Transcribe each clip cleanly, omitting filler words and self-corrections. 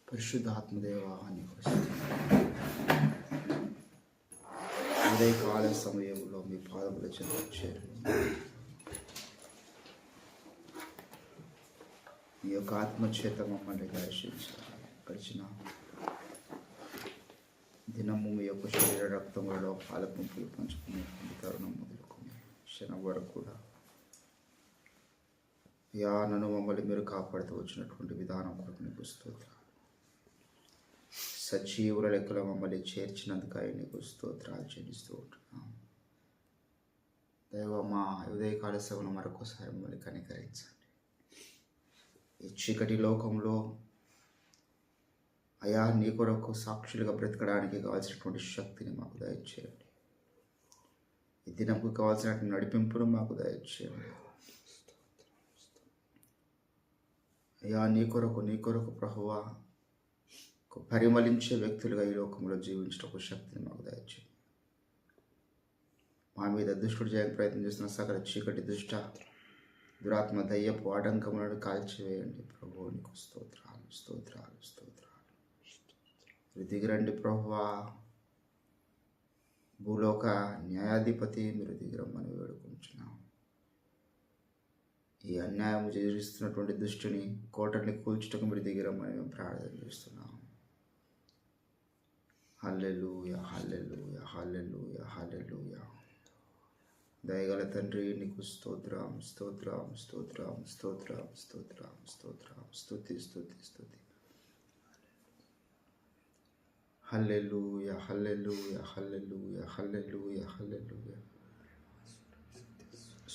పరిశుద్ధాత్మదేవా నీకు ఉదయకాల సమయంలో మీ పాదముల చెంత చేరి ఈ యొక్క ఆత్మచేత మమ్మల్ని దర్శించాలి. గడిచిన దినము మీ యొక్క శరీర రక్తములలో పాలపుంపులు పంచుకునేటువంటి తరుణం మొదలుకొని క్షణం వరకు కూడా నన్ను మమ్మల్ని మీరు కాపాడుతూ వచ్చినటువంటి విధానం కొరకు నీకు స్తోత్రాలు. సజీవుల లెక్కలో మమ్మల్ని చేర్చినందుకు నీకు స్తోత్రాలు చెల్లిస్తూ ఉంటున్నాం. దైవ మా ఉదయకాల సభను మరొకసారి మమ్మల్ని కనికరించండి. ఈ చీకటి లోకంలో అయా నీ కొరకు సాక్షులుగా బ్రతకడానికి కావాల్సినటువంటి శక్తిని మాకు దయచేయండి. ఈ దినకు కావాల్సినటువంటి నడిపింపును మాకు దయచేయండి. అయ్యా నీ కొరకు ప్రభువా పరిమళించే వ్యక్తులుగా ఈ లోకంలో జీవించడానికి శక్తిని మాకు దయచేయండి. మా మీద దుష్టుడు చేయడానికి ప్రయత్నం చేస్తున్న సకల చీకటి దురాత్మ దయ్యపు ఆటంకములను కాల్చివేయండి. ప్రభువు నీకు స్తోత్రాలు స్తోత్రాలు స్తోత్రాలు. దిగిరండి ప్రభువా, భూలోక న్యాయాధిపతి మీరు దిగిరమ్మని వేడుకుంటున్నాం. ఈ అన్యాయం చేస్తున్నటువంటి దుష్టుని కోటని కూల్చుటకు మీరు దిగిరమ్మని మేము ప్రార్థన చేస్తున్నాం. హల్లెలూయా హల్లెలూయా హల్లెలూయా హల్లెలూయా. దయగల తండ్రి నీకు స్తోత్రం స్తోత్రం స్తోత్రం స్తోత్రం స్తోత్రం స్తోత్రం స్తుతి స్తుతి స్తుతి. హల్లెలూయా హల్లెలూయా హల్లెలూయా హల్లెలూయా హల్లెలూయా.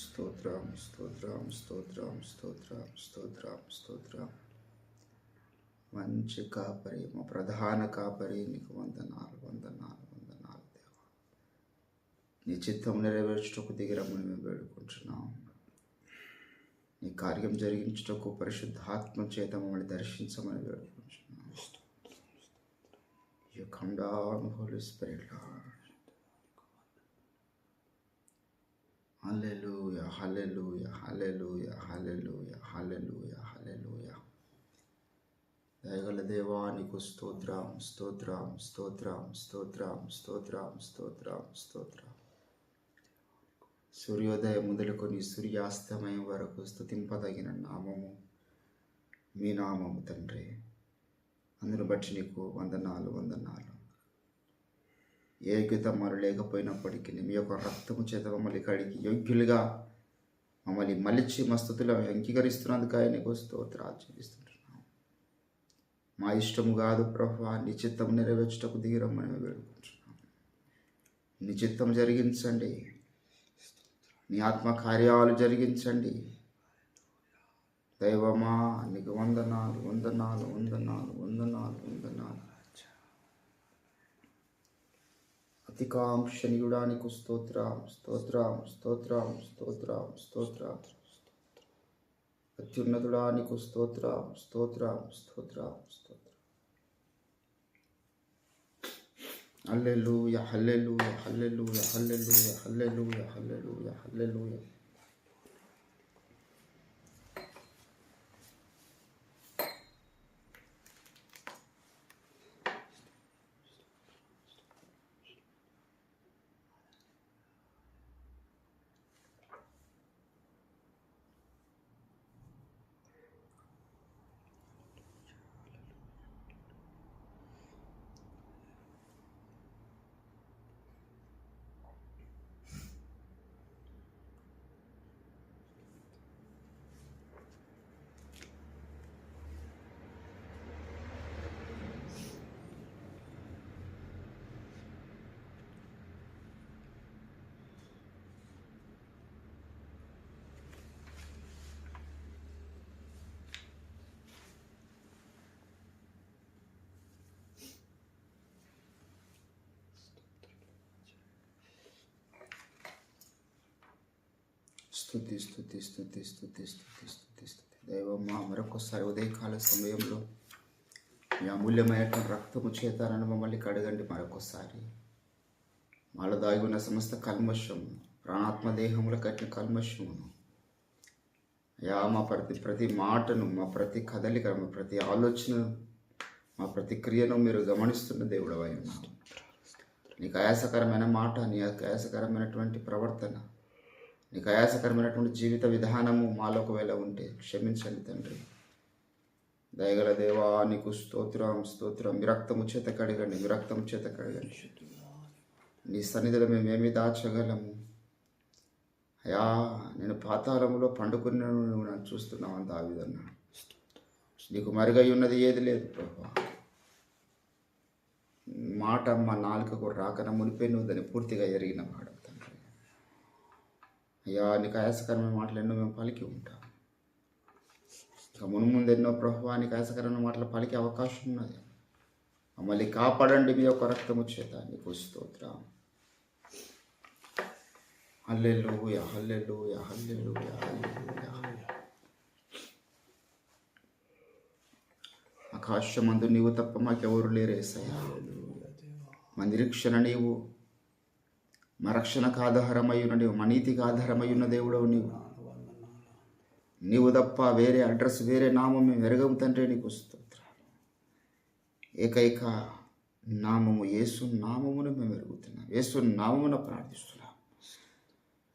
స్తోత్రం స్తోత్రం స్తోత్రం స్తోత్రం స్తోత్రం స్తోత్రం. మంచి కాపరి, మా ప్రధాన కాపరి, నీకు వందనాలు వందనాలు వందనాలు దేవా. నీ చిత్తం నెరవేర్చుటకు దిగిరమ్మని మేము వేడుకుంటున్నాం. నీ కార్యం జరిగించుటకు పరిశుద్ధాత్మ చేత మమ్మల్ని దర్శించమని వేడుకుంటున్నాం. You come down, Holy Spirit, Lord. Hallelujah, hallelujah, hallelujah, hallelujah, hallelujah, hallelujah. దయగల దేవా నీకు స్తోత్రం స్తోత్రం స్తోత్రం స్తోత్రం స్తోత్రం స్తోత్రం స్తోత్రం. సూర్యోదయం మొదలుకొని సూర్యాస్తమయం వరకు స్తుతింపదగిన నామము మీ నామము తండ్రి. అందును బట్టి నీకు వందనాలు వందనాలు. ఏ యోగ్యతమాలు లేకపోయినప్పటికీ మీ యొక్క రక్తము చేత మమ్మల్ని కడిగి యోగ్యులుగా మమ్మల్ని మలిచి మస్తుతులు అంగీకరిస్తున్నందుకు నీకు స్తోత్రాలు చెల్లిస్తుంటున్నాం. మా ఇష్టము కాదు ప్రభువా, నీ చిత్తం నెరవేర్చుటకు దిగిరమ్మని వేడుకుంటున్నాం. నీ చిత్తం జరిగించండి, నీ ఆత్మ కార్యాలు జరిగించండి. దైవమా నీకు వందనాలు వందనాలు వందనాలు వందనాలు వందనాలు. అతికాంక్షణీయుడానికి స్తోత్రం స్తోత్రం స్తోత్రం స్తోత్రం స్తోత్రం. అత్యున్నతుడానికి స్తోత్రం స్తోత్రం స్తోత్రం స్తోత్రం. హల్లెలూయా హల్లెలూయా హల్లెలూయా హల్లెలూయా హల్లెలూయా హల్లెలూయా హల్లెలూయా. స్తుతి స్తుతి స్తుతి స్తుతి స్తుతి స్తుతి స్తుతి. దైవమా మరొకసారి ఉదయకాల సమయంలో మీ అమూల్యమైనటువంటి రక్తము చేతానని మమ్మల్ని కడగండి. మరొకసారి మాలో దాగి ఉన్న సమస్త కల్మషము, ప్రాణాత్మ దేహముల కట్టిన కల్మషమును మా ప్రతి మాటను, మా ప్రతి కదలిక, మా ప్రతి ఆలోచన, మా ప్రతి క్రియను మీరు గమనిస్తున్న దేవుడవై ఉన్నావు. నీకు ఆయాసకరమైన మాట, నీకు ఆయాసకరమైనటువంటి ప్రవర్తన, నీకు ఆయాసకరమైనటువంటి జీవిత విధానము మాలో ఒకవేళ ఉంటే క్షమించండి తండ్రి. దయగల దేవా నీకు స్తోత్రం స్తోత్రం. మీ రక్తము చేత కడగండి, మీ రక్తము చేత కడగండి. నీ సన్నిధిలో మేమేమి దాచగలము అయ్యా? నేను పాతాళంలో పండుకుని నువ్వు నన్ను చూస్తున్నావు అంత ఆ విధంగా. నీకు మరుగై ఉన్నది ఏది లేదు ప్రభా. మాట మా నాలుకకు రాకన మునిపే నువ్వు దాన్ని పూర్తిగా ఎరిగిన వాడు తండ్రి. అయ్యా నీకు ఆయాసకరమైన మాటలు ఎన్నో మేము పలికి ఉంటాం. ఇక మున్ముందు ఎన్నో ప్రభువా నీకు ఆయాసకరమైన మాటలు పలికే అవకాశం ఉన్నది. మమ్మల్ని కాపాడండి మీ యొక్క రక్తము చేత. నీకు స్తోత్రం. హల్లెలూయా హల్లెలూయా హల్లెలూయా హల్లెలూయా. ఆకాశమందు నీవు తప్ప మాకెవరు లేరు యేసయ్యా. మా నిరీక్షణ నీవు, మా రక్షణకు ఆధారమై ఉన్న నీవు, మా నీతికి ఆధారమై ఉన్న దేవుడవు నీవు. నీవు తప్ప వేరే అడ్రస్, వేరే నామం మేము ఎరగము తండ్రి. నీకు స్తోత్రాలు. ఏకైక నామము యేసు నామమును మేము ఎరుగుతున్నాం, యేసు నామమున ప్రార్థిస్తున్నాం.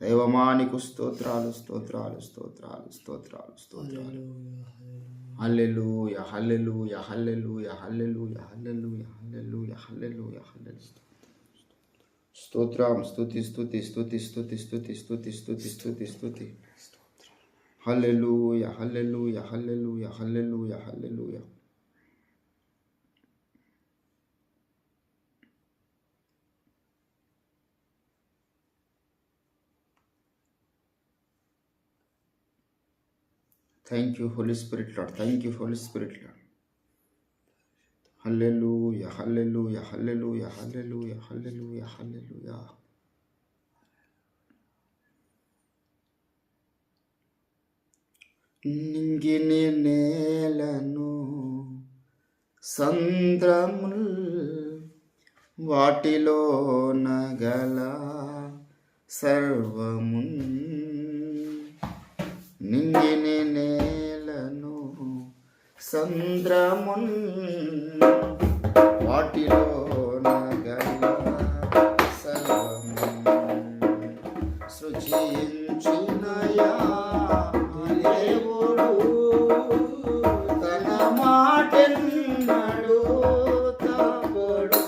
దైవమా నీకు స్తోత్రాలు స్తోత్రాలు స్తోత్రాలు స్తోత్రాలు స్తోత్రాలు. హల్లెలూయా హల్లెలూయా హల్లెలూయా హల్లెలూయా హల్లెలూయా హల్లెలూయా హల్లెలూయా హల్లెలూయా. స్తోత్రం స్తుతి స్తుతి స్తుతి స్తుతి స్తుతి స్తుతి స్తుతి స్తుతి స్తుతి. హల్లెలూయా హల్లెలూయా హల్లెలూయా హల్లెలూయా హల్లెలూయా. Thank you, Holy Spirit, Lord. Thank you, Holy Spirit, Lord. Hallelujah, hallelujah, hallelujah, hallelujah, hallelujah, hallelujah. నింగిని నేలను సంద్రముల్ వాటిలో నగల సర్వమున్, నింగిని నేలను సంద్రమున్ వాటిలో నగల సర్వమున్ సృజించినయా దేవుడు తన మాటెన్నడు తప్పడు.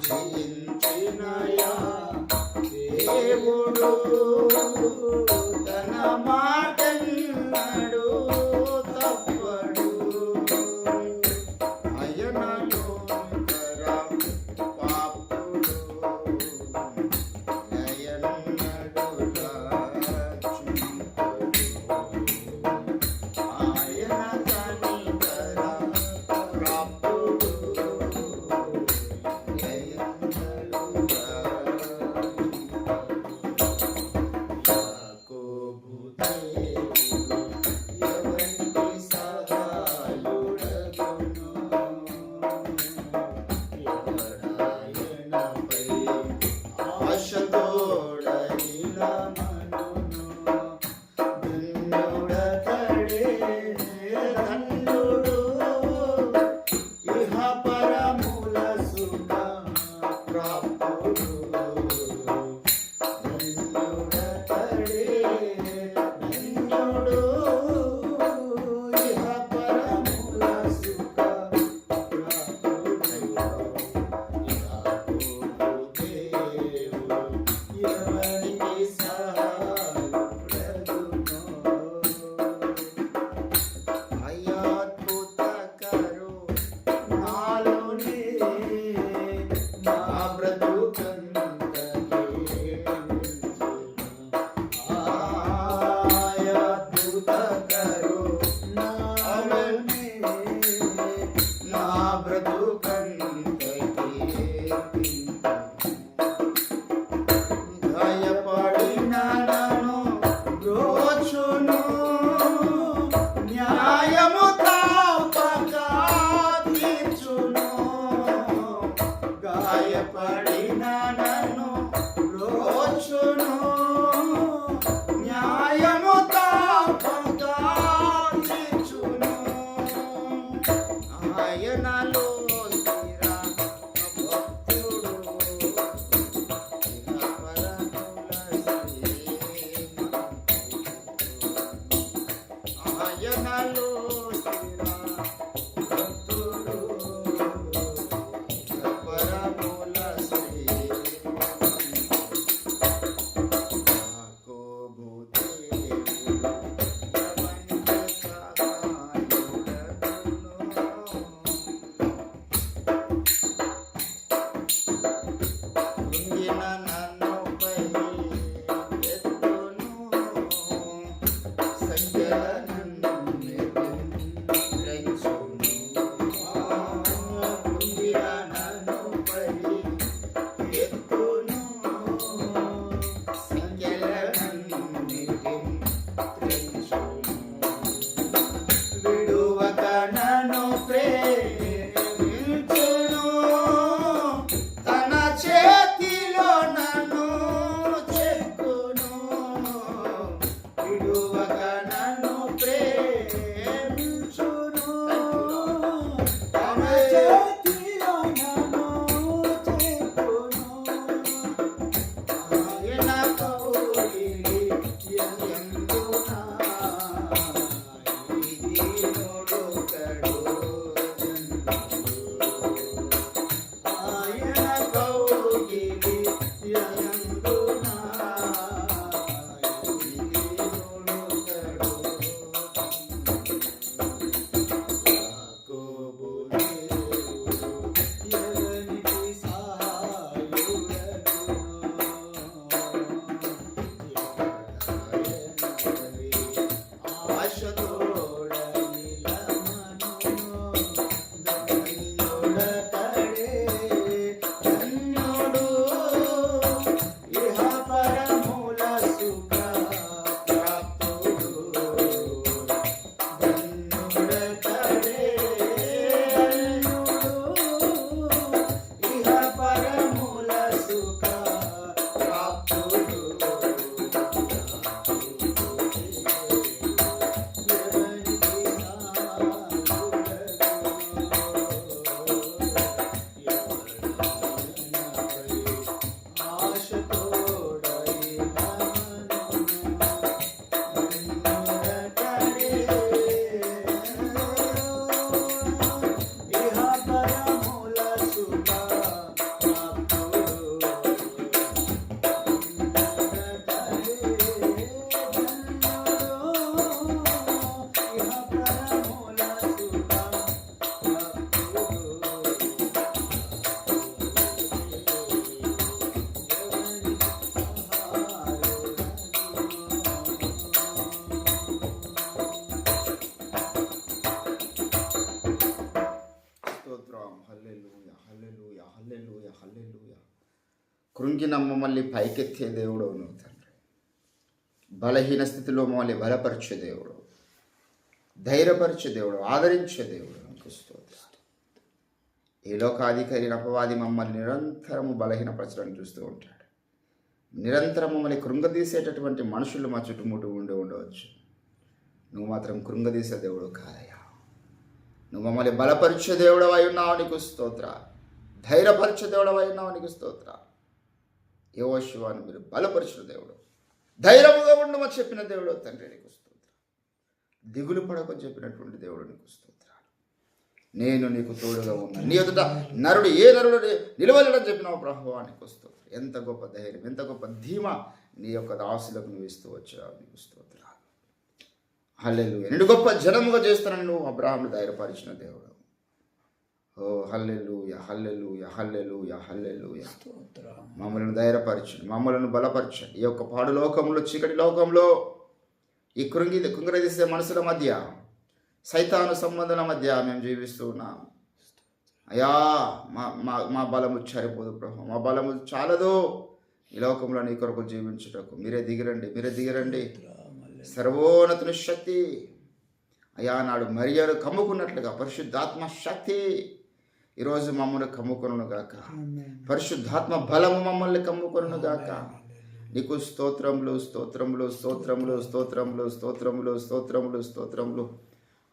సృజించినయా దేవుడు తన మాటెన్నడు తప్పడు. అయనలో తర పాపుడు లయన్నడు లాచుంపడు. ఆయన కనికర ప్రాప్తుడు లయన్నడు యాకోబు దేవుడు ఎవరికి సహాయుడగును? ఎవడాయనపై ఆశతోడైలమనును? ధన్యుడతడే ధన్యుడు ఇహ పరముల సుఖ ప్రాప్తుడు. ధన్యుడతడే ధన్యుడు ఇహ పరముల సుఖ ప్రాప్తుడు. యాకోబు దేవుడు ఎవరికి సహాయుడగును? అయ్యా ఆయనలో స్థిర భక్తుడు ఆయనలో స్థిర భక్తుడు పరముల శ్రీ యాకోబు దేవుడు ప్రపంచ కృంగిన నన్నుపై ఎత్తును సంఖ్యల నన్ను నిద్రించును. కృంగిన నన్నుపై ఎత్తును సంఖ్యల నన్ను నిద్రించును. విడువక నన్ను ప్రేమించును. తన చేతిలో నన్ను చెక్కును. విడువక నన్ను ప్రేమించును. తన చేతిలో నన్ను చెక్కును. ఆయన కౌగిలి యందున దీనుడు కడు ఆయన కౌగిలి యందున దీనుడు కడు. యాకోబు దేవుడు ఎవనికి సాయుడను. ఆశతోడ నిలమను ధన్యుడతడే ధన్యుడు ఇహ పరముల సుఖ ప్రాప్తుడు. ధన్యుడతడే ధన్యుడు ఇహ పరముల సుఖ ప్రాప్తుడు. స్తోత్రం. హల్లెలూయా హల్లెలూయా హల్లెలూయా హల్లెలూయా. కృంగిన మమ్మల్ని పైకెత్తే దేవుడు నువ్వు తండ్రి. బలహీన స్థితిలో మమ్మల్ని బలపరిచే దేవుడు, ధైర్యపరిచే దేవుడు, ఆదరించే దేవుడు నీకు స్తోత్రం. ఈ లోకాధికారి అపవాది మమ్మల్ని నిరంతరము బలహీనపరచడానికి చూస్తూ ఉంటాడు. నిరంతరం మమ్మల్ని కృంగదీసేటటువంటి మనుషులు మా చుట్టుముట్టు ఉండవచ్చు. నువ్వు మాత్రం కృంగదీసే దేవుడు కాదయ్యా. నువ్వు మమ్మల్ని బలపరిచే దేవుడవై ఉన్నావు, నీకు స్తోత్ర. ధైర్యపరిచే దేవుడవై ఉన్నావు, నీకు స్తోత్ర. యెహోషువను మీరు బలపరిచిన దేవుడు, ధైర్యముగా ఉండమని చెప్పిన దేవుడు తండ్రి, నీకు స్తోత్ర. దిగులు పడకని చెప్పినటువంటి దేవుడు, నీకు స్తోత్రాలు. నేను నీకు తోడుగా ఉన్నాను, నీ ఎదుట నరుడు ఏ నరుడు నిలవలేడని చెప్పినావు ప్రభువా, నీకు స్తోత్రం. ఎంత గొప్ప ధైర్యం, ఎంత గొప్ప ధీమా నీ యొక్క దాసులకు నువ్వు ఇస్తూ వచ్చావు, నీకు స్తోత్రాలు. హల్లెలూయా. నిన్ను గొప్ప జనముగా చేస్తానని నువ్వు అబ్రాహామును ధైర్యపరిచిన దేవుడు. ఓ హల్లెలూయా హల్లెలూయా హల్లెలూయా హల్లెలూయా. మమ్మల్ని ధైర్యపరచండి, మమ్మల్ని బలపరచండి. ఈ యొక్క పాడు లోకంలో, చీకటి లోకంలో, ఈ కృంగరదీసే మనుషుల మధ్య, సైతాను సంబంధాల మధ్య మేము జీవిస్తూ ఉన్నాం. అయ్యా మా బలము సరిపోదు ప్రభు, మా బలము చాలదు ఈ లోకంలో నీ కొరకు జీవించుటకు. మీరే దిగిరండి. సర్వోన్నతుని శక్తి అయ్యా నాడు మరియను కమ్ముకున్నట్లుగా పరిశుద్ధాత్మ శక్తి ఈరోజు మమ్మల్ని కమ్ముకొనును గాక. పరిశుద్ధాత్మ బలము మమ్మల్ని కమ్ముకొనును గాక. నీకు స్తోత్రములు స్తోత్రములు స్తోత్రములు స్తోత్రములు స్తోత్రములు స్తోత్రములు స్తోత్రములు.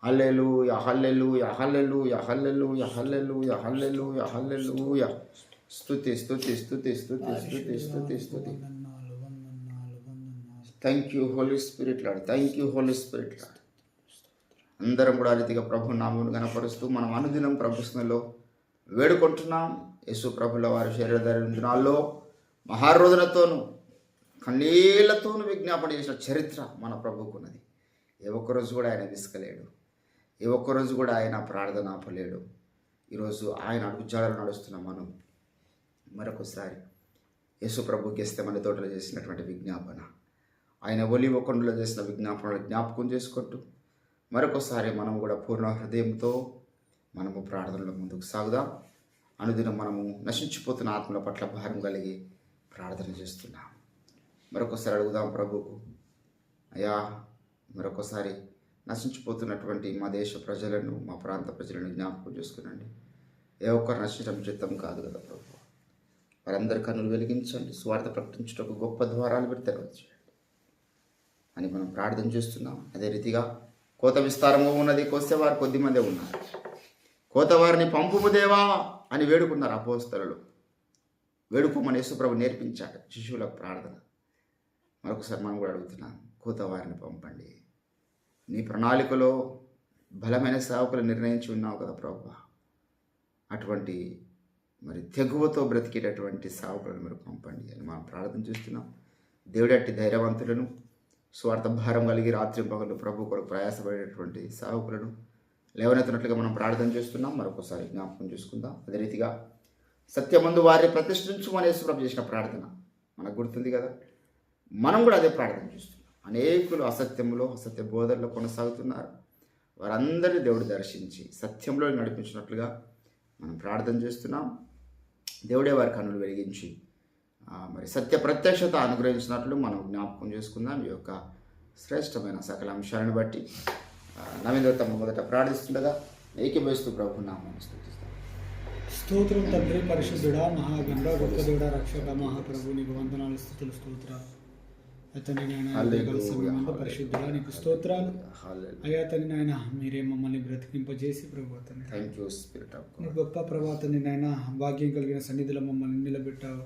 హల్లెలూయా హల్లెలూయా హల్లెలూయా హల్లెలూయా హల్లెలూయా హల్లెలూయా హల్లెలూయా. స్తుతి స్తుతి స్తుతి స్తుతి స్తుతి స్తుతి స్తుతి. Thank you Holy Spirit Lord, thank you Holy Spirit Lord. అందరం కూడా ఆ రీతిగా ప్రభు నామమును గణపరుస్తూ మనం అనుదినం ప్రభుత్వంలో వేడుకుంటున్నాం. యేసు ప్రభుల వారి శరీరధారణ దినాల్లో మహారోధనతోనూ కన్నీళ్లతోనూ విజ్ఞాపన చేసిన చరిత్ర మన ప్రభువుకున్నది. ఏ ఒక్కరోజు కూడా ఆయన విసుకలేడు, ఏ ఒక్కరోజు కూడా ఆయన ప్రార్థన ఆపలేడు. ఈరోజు ఆయన అడుగుజాడలు నడుస్తున్నాం మనం. మరొకసారి యేసు ప్రభు గెస్తేమని తోటలో చేసినటువంటి విజ్ఞాపన, ఆయన ఒలివ కొండలో చేసిన విజ్ఞాపనలు జ్ఞాపకం చేసుకుంటూ మరొకసారి మనం కూడా పూర్ణ హృదయంతో మనము ప్రార్థనలో ముందుకు సాగుదాం. అనుదినం మనము నశించిపోతున్న ఆత్మల పట్ల భారం కలిగి ప్రార్థన చేస్తున్నాం. మరొకసారి అడుగుదాం ప్రభుకు, అయ్యా మరొకసారి నశించిపోతున్నటువంటి మా దేశ ప్రజలను, మా ప్రాంత ప్రజలను జ్ఞాపకం చేసుకునండి. ఏ ఒక్కరు నశించడం చిత్తం కాదు కదా ప్రభు. వారందరి కన్నులు వెలిగించండి, స్వార్థ ప్రకటించుటకు గొప్ప ద్వారాలు మీరు తెరవచ్చేయండి అని మనం ప్రార్థన చేస్తున్నాం. అదే రీతిగా కోత విస్తారంగా ఉన్నది, కోసేవారు కొద్దిమందే ఉన్నారు. కోతవారిని పంపుము దేవా అని వేడుకున్నారు అపోస్తలులు. వేడుకోమని యేసుప్రభు నేర్పించాడు శిశువులకు ప్రార్థన. మరొకసారి మనం కూడా అడుగుతున్నాం, కోతవారిని పంపండి. నీ ప్రణాళికలో బలమైన సేవకులు నిర్ణయించి ఉన్నావు కదా ప్రభు. అటువంటి మరి తెగువతో బ్రతికేటటువంటి సేవకులను మీరు పంపండి అని మనం ప్రార్థన చేస్తున్నాం. దేవుడట్టి ధైర్యవంతులను, స్వార్థ భారం కలిగి రాత్రి పగలు ప్రభు కొరకు ప్రయాసపడేటటువంటి సేవకులను లేవనెత్తినట్లుగా మనం ప్రార్థన చేస్తున్నాం. మరొకసారి జ్ఞాపకం చేసుకుందాం. అదే రీతిగా సత్యమందు వారిని ప్రతిష్ఠించుమని యేసుప్రభు చేసిన ప్రార్థన మనకు గుర్తుంది కదా. మనం కూడా అదే ప్రార్థన చేస్తున్నాం. అనేకులు అసత్యంలో, అసత్య బోధనలో కొనసాగుతున్నారు. వారందరినీ దేవుడు దర్శించి సత్యంలో నడిపించినట్లుగా మనం ప్రార్థన చేస్తున్నాం. దేవుడే వారి కన్నులు వెలిగించి మరి సత్య ప్రత్యక్షత అనుగ్రహించినట్లు మనం జ్ఞాపకం చేసుకుందాం. ఈ యొక్క శ్రేష్టమైన సకల అంశాలను బట్టి నవీంద్ర తమ మొదట ప్రార్థిస్తుండగా ఏకీభవిస్తూ ప్రభు నామమును స్తుతిస్తాం. స్తోత్రం తండ్రి పరిశుద్ధుడా, మహాగండ గొప్ప దేవుడా, రక్షక మహాప్రభు, నీకు వందనాలు, స్థుతులు, స్తోత్రాలు. అతని నాయన పరిశుద్ధుడా నీకు స్తోత్రాలు. అయ్యా తండ్రి నాయన, మీరే మమ్మల్ని బ్రతికింపజేసి ప్రభు నీ గొప్ప ప్రభాతాన్ని నాయన భాగ్యం కలిగిన సన్నిధిలో మమ్మల్ని నిలబెట్టావు.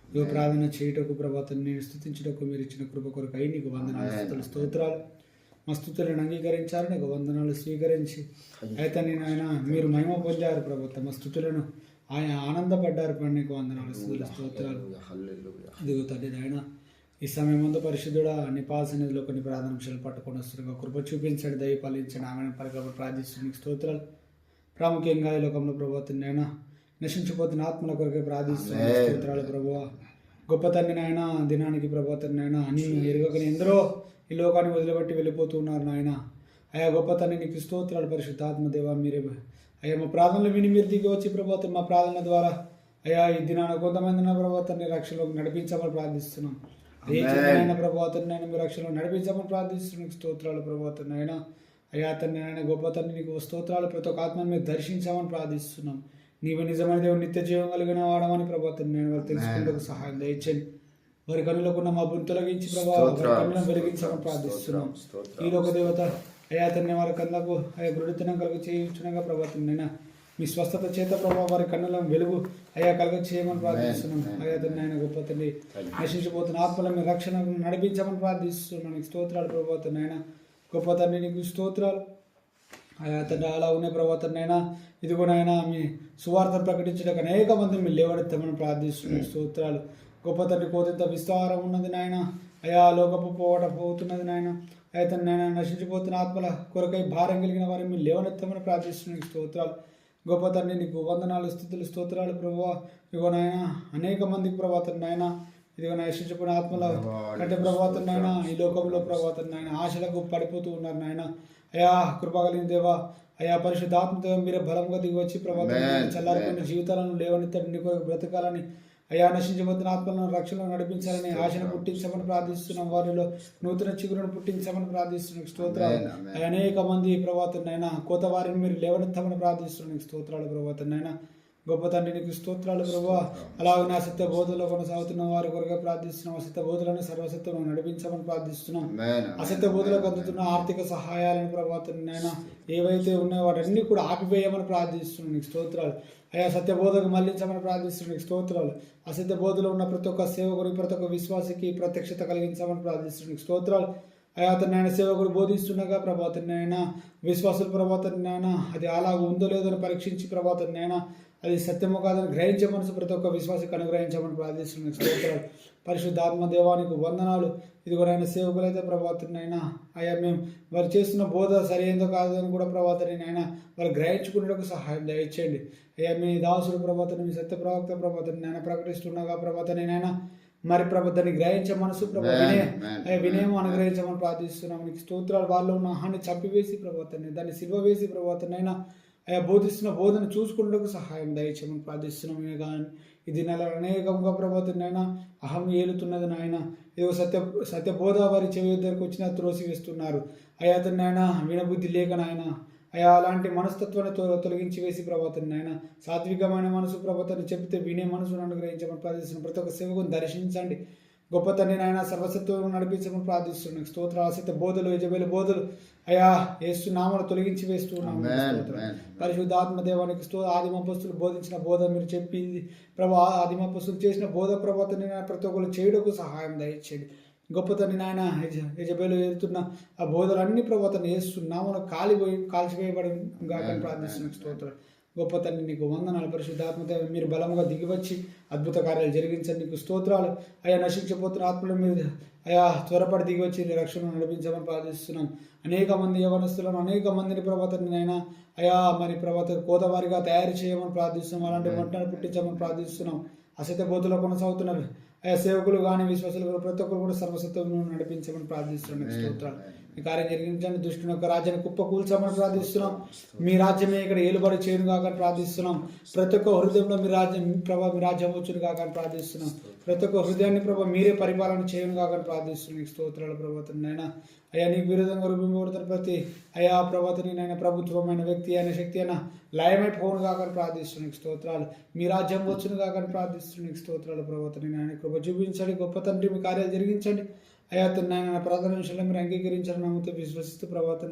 ఇగో ప్రార్థన చేయుటకు ప్రభాతాన్ని నేను స్తుతించుటకు మీరు ఇచ్చిన కృప కొరకు అయి నీకు వందనాలు, స్తుతులు, స్తోత్రాలు. మా స్తుతులను అంగీకరించారు, నీకు వందనాలు స్వీకరించి అయితే నాయన మీరు మహిమ పొందారు ప్రభుత్వం. మా స్తుతులను ఆయన ఆనందపడ్డారు పడి నీకు వందనాలు, స్తుతులు, స్తోత్రాలు. ఇదిగో తండ్రి నాయన, ఈ సమయం ముందు పరిశుద్ధుడా నీ పాద సన్నిధిలో కొన్ని ప్రార్థన అంశాలు పట్టుకొని వస్తున్నాగా కృప చూపించండి, దయ పాలించండి. ఆమెను పరికల్పన ప్రార్థిస్తుంది నీకు స్తోత్రాలు. ప్రాముఖ్యంగా ఈ లోకంలో ప్రభుత్వం నాయన నశించిపోతున్న ఆత్మల కొరకే ప్రార్థిస్తున్న స్తోత్రాలు ప్రభువ. గొప్ప తండ్రి నాయన, దినానికి ప్రభుత్వం నాయన అని ఎరుగకని ఎందరో ఈ లోకాన్ని వదిలిపెట్టి వెళ్ళిపోతున్నారు నాయన. అయా గొప్ప తండ్రి నీకు స్తోత్రాలు. పరిశుద్ధాత్మ దేవా మీరే అయ్యా మా ప్రార్థనలు విని మీరు దిగి వచ్చి ప్రభుత్వం మా ప్రార్థన ద్వారా అయ్యా ఈ దినాన కొంతమంది నా ప్రభుత్వాన్ని రక్షణలోకి నడిపించమని ప్రార్థిస్తున్నాం. అయినా ప్రభుత్వం నాయన మీ రక్షణలో నడిపించమని ప్రార్థిస్తున్నాం. స్తోత్రాలు ప్రభుత్వం నాయన. అయ్యా తండ్రి నాయన గొప్ప తండ్రి నీకు స్తోత్రాలు. ప్రతి ఒక్క ఆత్మను మీరు దర్శించామని ప్రార్థిస్తున్నాం. నీవు నిజమైన దేవుడు, నిత్య జీవం కలిగిన వాడమని ప్రభుత్వం నేను వారు తెలుసుకుంటూ సహాయం దయచండి. వారి కనులకున్న మా బుద్ధి తొలగించి ప్రభావం వారి కన్నులను వెలిగించమని ప్రార్థిస్తున్నాం. ఈ లోక దేవత అయా తండ్రి వారి కళ్ళకు అయా గృఢతనం కలుగు చేయించునగా ప్రభుత్వం నైనా మీ స్వస్థత చేత ప్రభావ వారి కన్నులను వెలుగు అయా కలుగ చేయమని ప్రార్థిస్తున్నాం. అయా తండ్రి ఆయన గొప్ప తండ్రి నశించిపోతున్న ఆత్మల మీ రక్షణ నడిపించమని ప్రార్థిస్తున్నాం. నీకు స్తోత్రాలు ప్రభుత్వం నాయన. గొప్ప తండ్రి నీకు స్తోత్రాలు. అయా తండ్రి అలా ఉన్న ప్రభుత్వం నాయన, ఇదిగో నాయన మీ సువార్త ప్రకటించడానికి అనేక మంది మీరు లేవనెత్తమని ప్రార్థిస్తున్నాం. స్తోత్రాలు. గొప్ప తండ్రి కోతంత విస్తారం ఉన్నది నాయన. అయా లోకపు పోవట పోతున్నది నాయన. అయ్యా తండ్రి నాయన నశించిపోతున్న ఆత్మల కొరకై భారం కలిగిన వారిని మీరు లేవనెత్తమని ప్రార్థిస్తున్నాం. స్తోత్రాలు. గొప్ప తండ్రి నీకు వందనాలు, స్తుతులు, స్తోత్రాలు ప్రభువా. ఇదిగో నాయన అనేక మందికి ప్రభాతం నాయన, ఇదిగో నశించిపోయిన ఆత్మల కంటే ప్రభాతం నాయన ఈ లోకంలో ప్రభాతం నాయన ఆశలకు పడిపోతూ ఉన్నారు నాయన. అయా కృప కలిగిన దేవా, అయా పరిశుద్ధాత్మతో మీరే బలంగా దిగి వచ్చి ప్రభాతం చల్లారిపోయిన జీవితాలను లేవనెత్తడి నీ కొరకు బ్రతకాలని, అయా నశించిపోతున్న ఆత్మలను రక్షణలో నడిపించాలని ఆశను పుట్టించమని ప్రార్థిస్తున్నాం. వారిలో నూతన చిగురును పుట్టించమని ప్రార్థిస్తున్నాం. స్తోత్రాలు. అనేక మంది ప్రభాతం నాయన కోత వారిని మీరు లేవనెత్తమని ప్రార్థిస్తున్నాం. స్తోత్రాలు ప్రభాతం నాయన. గొప్ప తండ్రి నీకు స్తోత్రాలు ప్రభా. అలాగే సత్య బోధలో కొనసాగుతున్న వారి కొరగా ప్రార్థిస్తున్నాం. అసత్య బోధలను సర్వసత్వం నడిపించమని ప్రార్థిస్తున్నాం. అసత్య బోధలకు అందుతున్న ఆర్థిక సహాయాలను ప్రభా నాయన ఏవైతే ఉన్నాయో వాటన్ని కూడా ఆపివేయమని ప్రార్థిస్తున్నాం. నీకు స్తోత్రాలు అయా. సత్య బోధకు మళ్లించమని ప్రార్థిస్తున్నాం. నీకు స్తోత్రాలు. అసత్య బోధలో ఉన్న ప్రతి ఒక్క సేవకుడికి ప్రతి ఒక్క విశ్వాసికి ప్రత్యక్షత కలిగించమని ప్రార్థిస్తున్నాం. నీకు స్తోత్రాలు అయా. అతన్ని సేవకుడు బోధిస్తుండగా ప్రభాతాన్ని ఆయన విశ్వాసుల ప్రభాతాన్ని ఆయన అది అలాగ ఉందో లేదో అని పరీక్షించి ప్రభాతాన్ని ఆయన అది సత్యమో కాదని గ్రహించే మనసు ప్రతి ఒక్క విశ్వాసకి అనుగ్రహించమని ప్రార్థిస్తున్నాం. స్తోత్రాలు. పరిశుద్ధాత్మ దేవానికి వందనాలు. ఇదిగో ఆయన సేవకులైతే ప్రభాతాన్ని ఆయన అయా మేము వారు చేస్తున్న బోధ సరైనదో కాదని కూడా ప్రభాతాన్ని ఆయన వారు గ్రహించుకునేందుకు సహాయం దయచేయండి అయ్యా. మీ దాసుడు ప్రభాతాన్ని మీ సత్య ప్రవక్త ప్రభాతాన్ని ఆయన ప్రకటిస్తుండగా ప్రభాతాన్ని ఆయన మరి ప్రభు దాన్ని గ్రహించే మనసు ప్రభు వినయం అనుగ్రహించమని ప్రార్థిస్తున్నాం. నీకు స్తోత్రాలు. వాళ్ళు ఉన్న ఆహాన్ని చంపివేసి ప్రభాతాన్ని దాన్ని సిల్వ వేసి ప్రభాతాన్ని అయినా అయా బోధిస్తున్న బోధన చూసుకునేందుకు సహాయం దయచేయమని ప్రార్థిస్తున్నాం. కానీ ఇది నెల అనేకంగా ప్రభాతాన్ని అయినా అహం ఏలుతున్నది నాయన. ఏదో సత్య బోధ వారి చెవి దగ్గరకు వచ్చిన త్రోసి వేస్తున్నారు అయ్యా. అతన్ని ఆయన వినబుద్ధి లేక నాయన అయా అలాంటి మనస్తత్వాన్ని తొలగించి వేసి ప్రభాతాన్ని ఆయన సాత్వికమైన మనసు ప్రభాతాన్ని చెబితే వినే మనసును అనుగ్రహించమని ప్రార్థిస్తున్నాం. ప్రతి ఒక్క సేవకుని దర్శించండి. గొప్ప తండ్రి నాయన సర్వసత్వం నడిపించమని ప్రార్థిస్తున్నాం. స్తోత్ర. అసత్య బోధలు యజబేలు బోధలు అయా యేసు నామను తొలగించి వేస్తున్నాము. పరిశుద్ధాత్మ దేవానికి ఆదిమపస్తులు బోధించిన బోధ మీరు చెప్పింది ప్రభా. ఆదిమపస్తులు చేసిన బోధ ప్రభాతాన్ని ప్రతి ఒక్కరు చేయుటకు సహాయం దయచేయండి. గొప్ప తండ్రి నాయన యజబేలు వెళ్తున్న ఆ బోధలన్నీ ప్రభాతాన్ని వేస్తున్నామని కాల్చివేయబడి గాకని ప్రార్థిస్తున్నాం. స్తోత్రం. గొప్ప తండ్రి నీకు వందనాలు. పరిశుద్ధాత్మతో మీరు బలముగా దిగివచ్చి అద్భుత కార్యాలు జరిగించండి. నీకు స్తోత్రాలు అయా. నశించిపోతున్న ఆత్మల మీద అయా త్వరపడి దిగివచ్చి రక్షణ నడిపించమని ప్రార్థిస్తున్నాం. అనేక మంది యవనస్తులను అనేక మందిని ప్రభాతాన్ని అయినా అయా మరి ప్రభాత కోతవారిగా తయారు చేయమని ప్రార్థిస్తున్నాం. అలాంటి వంటను పుట్టించమని ప్రార్థిస్తున్నాం. అసత్య బోధలో కొనసాగుతున్నారు అయా సేవకులు కానీ విశ్వాసులు కూడా ప్రతి ఒక్కరు కూడా సర్వసత్వం నడిపించమని ప్రార్థిస్తున్నాం. స్తోత్రాలు. ఈ కార్యం జరిగించండి. దుష్టుని యొక్క రాజ్యాన్ని కుప్ప కూల్చామని ప్రార్థిస్తున్నాం. మీ రాజ్యమే ఇక్కడ ఏలుబడి చేయను కాకని ప్రార్థిస్తున్నాం. ప్రతి ఒక్క హృదయంలో మీ రాజ్యం ప్రభావ మీ రాజ్యం వచ్చును కాకని ప్రార్థిస్తున్నాం. ప్రతి ఒక్క హృదయాన్ని ప్రభావ మీరే పరిపాలన చేయను కాకని ప్రార్థిస్తున్నాం. స్తోత్రాల ప్రభాతం నైనా అయ్యా. నీకు విరోధంగా రూపింపబడుతున్న ప్రతి అయా ప్రభాతని నైనా ప్రభుత్వమైన వ్యక్తి అయిన శక్తి అయినా లయమైపోను కాకని ప్రార్థిస్తున్నాం. స్తోత్రాలు. మీ రాజ్యం వచ్చును కాకని ప్రార్థిస్తున్నాం. స్తోత్రాల ప్రభాతని నాయన కృప చూపించండి. గొప్ప తండ్రి మీ కార్యాలు జరిగించండి అయా. నాయన ప్రార్థన విషయంలో మీరు అంగీకరించాలని నమ్ముతూ విశ్వసిస్తూ ప్రభావం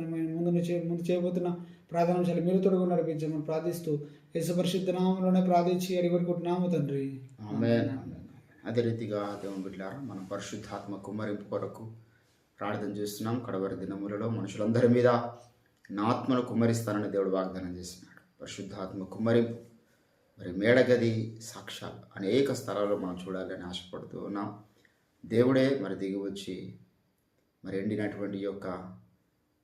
ముందు చేయబోతున్న ప్రార్థన విషయాలు మీరు తొడుగు నడిపించమని ప్రార్థిస్తూ యేసు పరిశుద్ధ నామంలోనే ప్రార్థించి అడిగొట్టుకుంటున్నాము తండ్రి. ఆమేన్. అదే రీతిగా దేవుని బిడ్డలారా మనం పరిశుద్ధాత్మ కుమ్మరింపు కొరకు ప్రార్థన చేస్తున్నాం. కడవరి దినములలో మనుషులందరి మీద నా ఆత్మను కుమ్మరిస్తానని దేవుడు వాగ్దానం చేస్తున్నాడు. పరిశుద్ధాత్మ కుమ్మరింపు మరి మేడగది సాక్ష్యాలు అనేక స్థలాల్లో మనం చూడాలని ఆశపడుతూ ఉన్నాం. దేవుడే మరి దిగి వచ్చి మరి ఎండినటువంటి యొక్క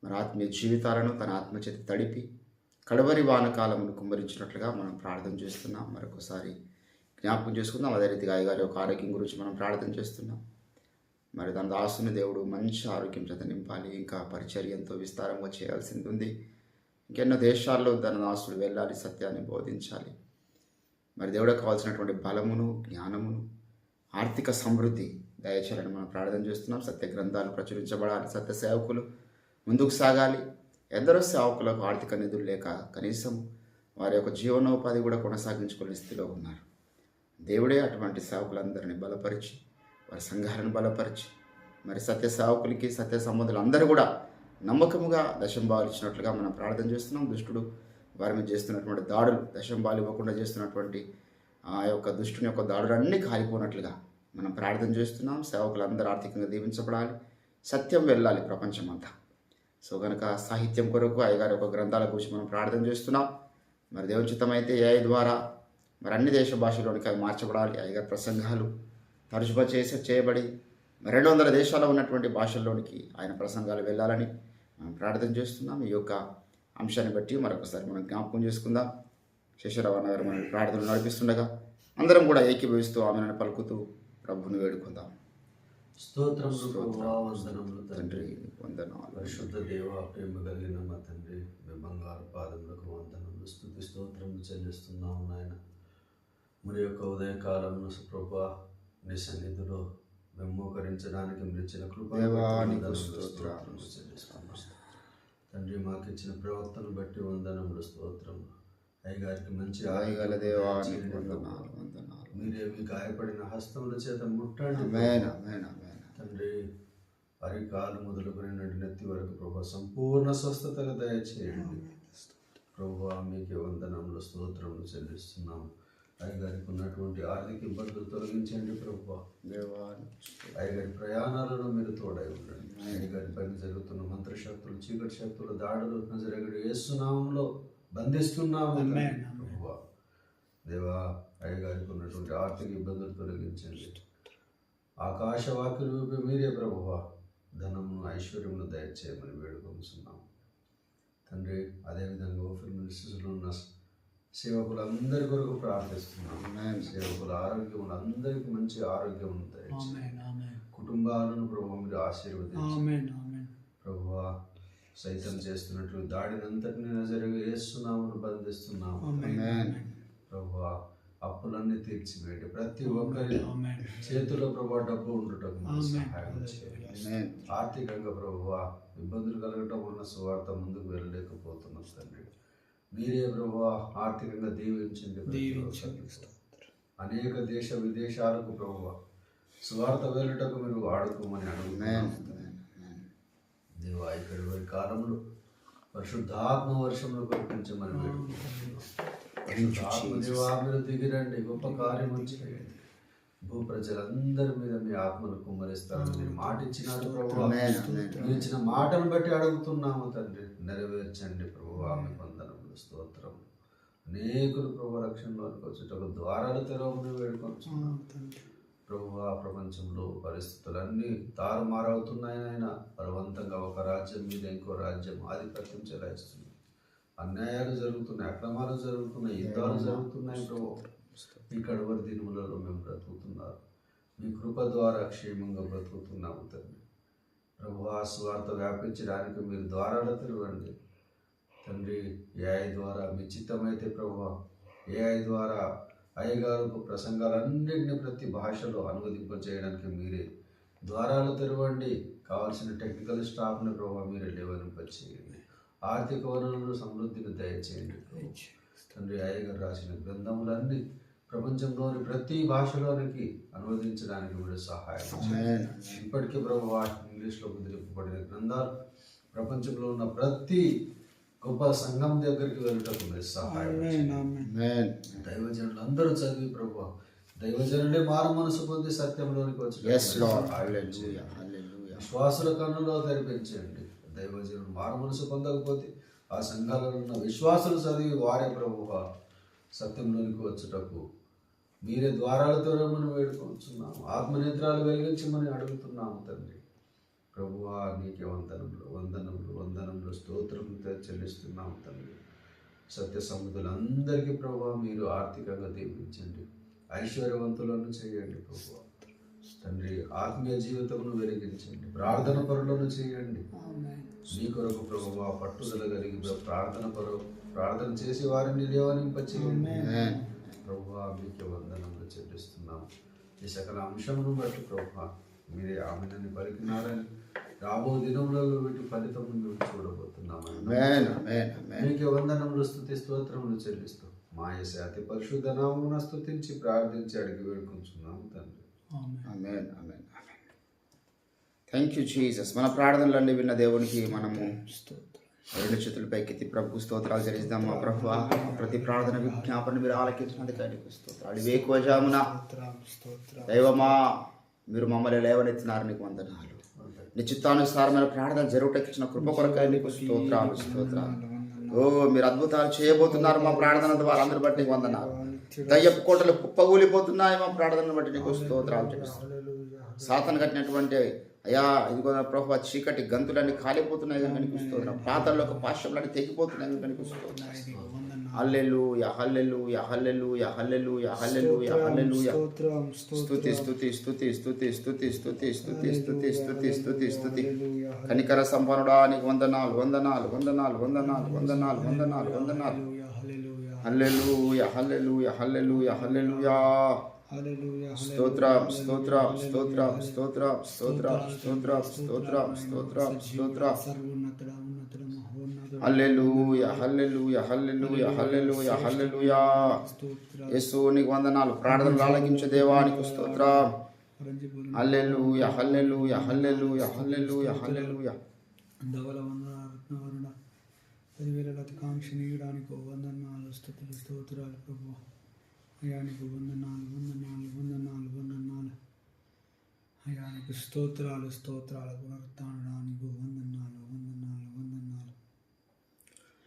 మరి ఆత్మీయ జీవితాలను తన ఆత్మచేత తడిపి కడవరి వానకాలమును కుమ్మరించినట్లుగా మనం ప్రార్థన చేస్తున్నాం. మరొకసారి జ్ఞాపకం చేసుకుందాం. అదే రీతిగా అయ్యగారి యొక్క ఆరోగ్యం గురించి మనం ప్రార్థన చేస్తున్నాం. మరి తన దాసుని దేవుడు మంచి ఆరోగ్యం చేత నింపాలి. ఇంకా పరిచర్యంతో విస్తారంగా చేయాల్సింది ఉంది. ఇంకెన్నో దేశాల్లో తన దాసుడు వెళ్ళాలి, సత్యాన్ని బోధించాలి. మరి దేవుడికి కావాల్సినటువంటి బలమును జ్ఞానమును ఆర్థిక సమృద్ధి దయచేయాలని మనం ప్రార్థన చేస్తున్నాం. సత్య గ్రంథాలు ప్రచురించబడాలి. సత్య సేవకులు ముందుకు సాగాలి. ఎందరో సేవకులకు ఆర్థిక నిధులు లేక కనీసం వారి యొక్క జీవనోపాధి కూడా కొనసాగించుకునే స్థితిలో ఉన్నారు. దేవుడే అటువంటి సేవకులందరినీ బలపరిచి వారి సంఘాలను బలపరిచి మరి సత్య సేవకులకి సత్య సంబంధులు అందరూ కూడా నమ్మకముగా దశంబాలు ఇచ్చినట్లుగా మనం ప్రార్థన చేస్తున్నాం. దుష్టుడు వారి మీద చేస్తున్నటువంటి దాడులు దశంబాలు ఇవ్వకుండా చేస్తున్నటువంటి ఆ యొక్క దుష్టుని యొక్క దాడులు అన్నీ కాలిపోయినట్లుగా మనం ప్రార్థన చేస్తున్నాం. సేవకులందరూ ఆర్థికంగా దీవించబడాలి. సత్యం వెళ్ళాలి ప్రపంచమంతా. సో కనుక సాహిత్యం కొరకు అయ్యగారి యొక్క గ్రంథాల గురించి మనం ప్రార్థన చేస్తున్నాం. మరి దేవుచితమైతే ఏఐ ద్వారా మరి అన్ని దేశ భాషలోనికి అవి మార్చబడాలి. అయ్యగారి ప్రసంగాలు తరచుగా చేయబడి 200 దేశాల్లో ఉన్నటువంటి భాషల్లోనికి ఆయన ప్రసంగాలు వెళ్ళాలని మనం ప్రార్థన చేస్తున్నాం. ఈ యొక్క అంశాన్ని బట్టి మరొకసారి మనం జ్ఞాపకం చేసుకుందాం. శేషరావు గారు మన ప్రార్థనలు నడిపిస్తుండగా అందరం కూడా ఏకీభవిస్తూ ఆమెను పలుకుతూ ప్రభువుని వేడుకుందాం. స్తోత్రం తండ్రి, వందనాలు. పరిశుద్ధ దేవ, ప్రేమ కలిగిన మా తండ్రి, మీ బంగారు పాదములకు వందనములు, స్తుతి స్తోత్రములు చెల్లిస్తున్నాము నాయన. మరి యొక్క ఉదయకాలంలో ప్రభా నీ సన్నిధిలో మేము మోకరించడానికి మీరు ఇచ్చిన కృపను చెల్లిస్తున్నాము తండ్రి. మాకు ఇచ్చిన ప్రవర్తన బట్టి వందనములు, స్తోత్రములు. అయ్యగారికి మంచి దయగల దేవానికి వందనాలు వందనాలు. మీరే మీ గాయపడిన హస్తముల చేత ముట్టండి ఆమేన్ ఆమేన్ ఆమేన్. తండ్రి. అరికాలు మొదలుకొని నెత్తి వరకు ప్రభు సంపూర్ణ స్వస్థతగా దయచేయండి ప్రభు. మీకే వందనములు స్తోత్రములు చెల్లిస్తున్నాము. అయ్యగారికి ఉన్నటువంటి ఆర్థిక ఇబ్బందులు తొలగించండి ప్రభు. అయ్యగారి ప్రయాణాలను మీరు తోడై ఉండండి. అయ్యగారి పైన జరుగుతున్న మంత్రశక్తులు, చీకటి శక్తులు, దాడులు నజరేయుడు యేసునామంలో బంధిస్తున్నాము ప్రభు. దేవా, అయ్యగారికి ఉన్నటువంటి ఆర్థిక ఇబ్బందులు తొలగించండి. ఆకాశవాకులు మీరే ప్రభువా ధనమును ఐశ్వర్యమును దయచేయమని వేడుకొంటున్నాము తండ్రి. అదేవిధంగా ఓపెన్ మినిస్ట్రీస్లో ఉన్న సేవకులందరి కొరకు ప్రార్థిస్తున్నాము. సేవకుల ఆరోగ్యములు అందరికీ మంచి ఆరోగ్యమును దయచేయండి. కుటుంబాలను ప్రభు మీరు ఆశీర్వదించండి ప్రభువా. సైతం చేస్తున్నట్లు దాడినంతటిని నజరేయుడు యేసునామమును బంధిస్తున్నాము ప్రభువా. అప్పులన్నీ తీర్చివేయండి. ప్రతి ఒక్కరి చేతిలో ప్రభు డబ్బు ఉండటం సహాయం చేయండి. ఆర్థికంగా ప్రభువా ఇబ్బందులు కలగటం వలన సువార్త ముందుకు వెళ్ళలేకపోతున్నాం తండ్రి. మీరే ప్రభువా ఆర్థికంగా దీవించండి. అనేక దేశ విదేశాలకు ప్రభువా సువార్త వెళ్ళటకు మీరు వాడుకోమని అడుగుతున్నాం దేవా. ఇక్కడి వారి కాలంలో పరిశుద్ధాత్మ వర్షంలో కురిపించమని వేడుకుంటున్నాం. మీరు దిగిరండి, గొప్ప కార్యం చేయండి. భూ ప్రజలందరి మీద మీ ఆత్మను కుమ్మరిస్తారని మీరు మాట ఇచ్చినారు ప్రభు. మీరు ఇచ్చిన మాటను బట్టి అడుగుతున్నాము తండ్రి. నెరవేర్చండి ప్రభు. ఆమె వందనములు స్తోత్రం. అనేకులు ప్రభు రక్షణలోకి వచ్చేటప్పుడు ద్వారాలు తెరవమని వేడుకొంటున్నాం ప్రభు. ప్రపంచంలో పరిస్థితులన్నీ తారుమారవుతున్నాయి. ఆయన బలవంతంగా ఒక రాజ్యం మీద ఇంకో రాజ్యం ఆధిపత్యం చెలాయిస్తుంది. అన్యాయాలు జరుగుతున్నాయి, అక్రమాలు జరుగుతున్నాయి, యుద్ధాలు జరుగుతున్నాయి ప్రభు. ఈ కడవరి దినములలో మేము బ్రతుకుతున్నారు. మీ కృప ద్వారా క్షేమంగా బ్రతుకుతున్నాము తండ్రి ప్రభు. ఆ స్వార్థ వ్యాపించడానికి మీరు ద్వారాలు తెరవండి తండ్రి. ఏఐ ద్వారా మీ చిత్తమైతే ప్రభు, ఏఐ ద్వారా అయ్యగారు ప్రసంగాలన్నింటినీ ప్రతి భాషలో అనువదింపజేయడానికి మీరే ద్వారాలు తెరవండి. కావాల్సిన టెక్నికల్ స్టాఫ్ని ప్రభు మీరే లేవనింపచేయండి. ఆర్థిక వనరులు సమృద్ధిని దయచేయండి తండ్రి. అయ్యగారు రాసిన గ్రంథములన్నీ ప్రపంచంలోని ప్రతి భాషలోనికి అనువదించడానికి మీరు సహాయం చేయండి. ఇప్పటికీ ప్రభు ఇంగ్లీష్లో ముద్రింపబడిన గ్రంథాలు ప్రపంచంలో ఉన్న ప్రతి గొప్ప సంఘం దగ్గరికి వెళ్ళటకు మీరు సహాయం చేయండి. దైవజనులు అందరూ చదివి ప్రభు దైవజనుడే మారు మనసు పొంది సత్యంలోనికి వచ్చి విశ్వాసుల కన్నులో తెరిపించండి. దైవజనుడు మారు మనసు పొందకపోతే ఆ సంఘాలలో ఉన్న విశ్వాసులు చదివి వారే ప్రభువ సత్యంలోనికి వచ్చుటకు మీరే ద్వారాలు తెరవమని వేడుకొంటున్నాము. ఆత్మనేత్రాలు వెలిగించమని అడుగుతున్నాము తండ్రి ప్రభువా. నీకే వందనములు వందనములు వందనములు స్తోత్రములతో చెల్లిస్తున్నాము తండ్రి. సత్య సముద్రులందరికీ ప్రభువా మీరు ఆర్థికంగా దీవించండి, ఐశ్వర్యవంతులను చేయండి ప్రభువా తండ్రి. ఆత్మీయ జీవితమును వెలిగించండి, ప్రార్థన పరులను చేయండి. మీ కొరకు ప్రభువా పట్టుదల కలిగి ప్రార్థన చేసి వారిని లేవనింపచేయండి ప్రభువా. మీకే వందనములు చెల్లిస్తున్నాము. ఈ సకల అంశమును బట్టి ప్రభువా మీరే ఆమెనని పలికినారని రాబో దినములలో వీటి ఫలితం మేము చూడబోతున్నామని మీకే వందనములు స్తుతి స్తోత్రములు చెల్లిస్తూ మా యేసు అతి పరిశుద్ధ నామమున స్తుతించి ప్రార్థించి అడిగి వేడుకుంటున్నాము తండ్రి. ఆమేన్ ఆమేన్ ఆమేన్. Thank you Jesus. మన ప్రార్థనలన్నీ విన్న దేవునికి మనము రెండు చేతుల పైకెత్తి ప్రభు స్తోత్రాలు చెల్లిస్తాం. మా ప్రభు ప్రతి ప్రార్థన విజ్ఞాపన మీరు ఆలకించినందుకు స్తోత్రాలు. వేకువజామున దైవమా మీరు మమ్మల్ని లేవనెత్తినారు, నీకు వందనాలు. నీ చిత్తానుసారమైన ప్రార్థన జరుగుటకిచ్చిన కృప కొరకాయ నీకు స్తోత్రాలు స్తోత్రాలు. ఓ మీరు అద్భుతాలు చేయబోతున్నారు మా ప్రార్థన ద్వారా, అందరి బట్టి నీకు వందనాలు. దయ్యపు కోటలు కుప్పగూలిపోతున్నాయి మా ప్రార్థనను బట్టి నీకు స్తోత్రాలు చేస్తున్నాను. సాతాను కట్టినటువంటి అయ్యా ఇదిగో ప్రభు చీకటి గంతులన్నీ కాలిపోతున్నాయి కనుక నీకు స్తోత్రం. పాతల్లోకి పాశ్యంలన్నీ తెగిపోతున్నాయి కనుక నీకు స్తోత్రం. హల్లెలూయా హల్లెలూయా హల్లెలూయా హల్లెలూయా హల్లెలూయా హల్లెలూయా. స్తుతి స్తుతి స్తుతి స్తుతి స్తుతి స్తుతి స్తుతి స్తుతి స్తుతి స్తుతి స్తుతి. కనికర సంపన్నుడా నీకు వందనాలు వందనాలు వందనాలు వందనాలు వందనాలు వందనాలు వందనాలు. హల్లెలూయా హల్లెలూయా హల్లెలూయా హల్లెలూయా. స్తోత్రం స్తోత్రం స్తోత్రం స్తోత్రం స్తోత్రం స్తోత్రం స్తోత్రం స్తోత్రం స్తోత్రం. హల్లెలూయా హల్లెలూయా హల్లెలూయా హల్లెలూయా హల్లెలూయా. యేసు నీకు వందనాలు. ప్రార్థనలు ఆలకించే దేవానికి స్తోత్రం. హల్లెలూయా హల్లెలూయా హల్లెలూయా హల్లెలూయా హల్లెలూయా. ధవల వందన రత్నవరుణ 10,000 అతికాంక్షణీయుడానికి వందనాలు, స్తుతులు, స్తోత్రాలు ప్రభు. అయానికి వందనాలు వందనాలు వందనాలు వందనాలు. అయానికి స్తోత్రాలు స్తోత్రాలు. పునరుత్థానానికి వందనాలు వందనాలు వందనాలు.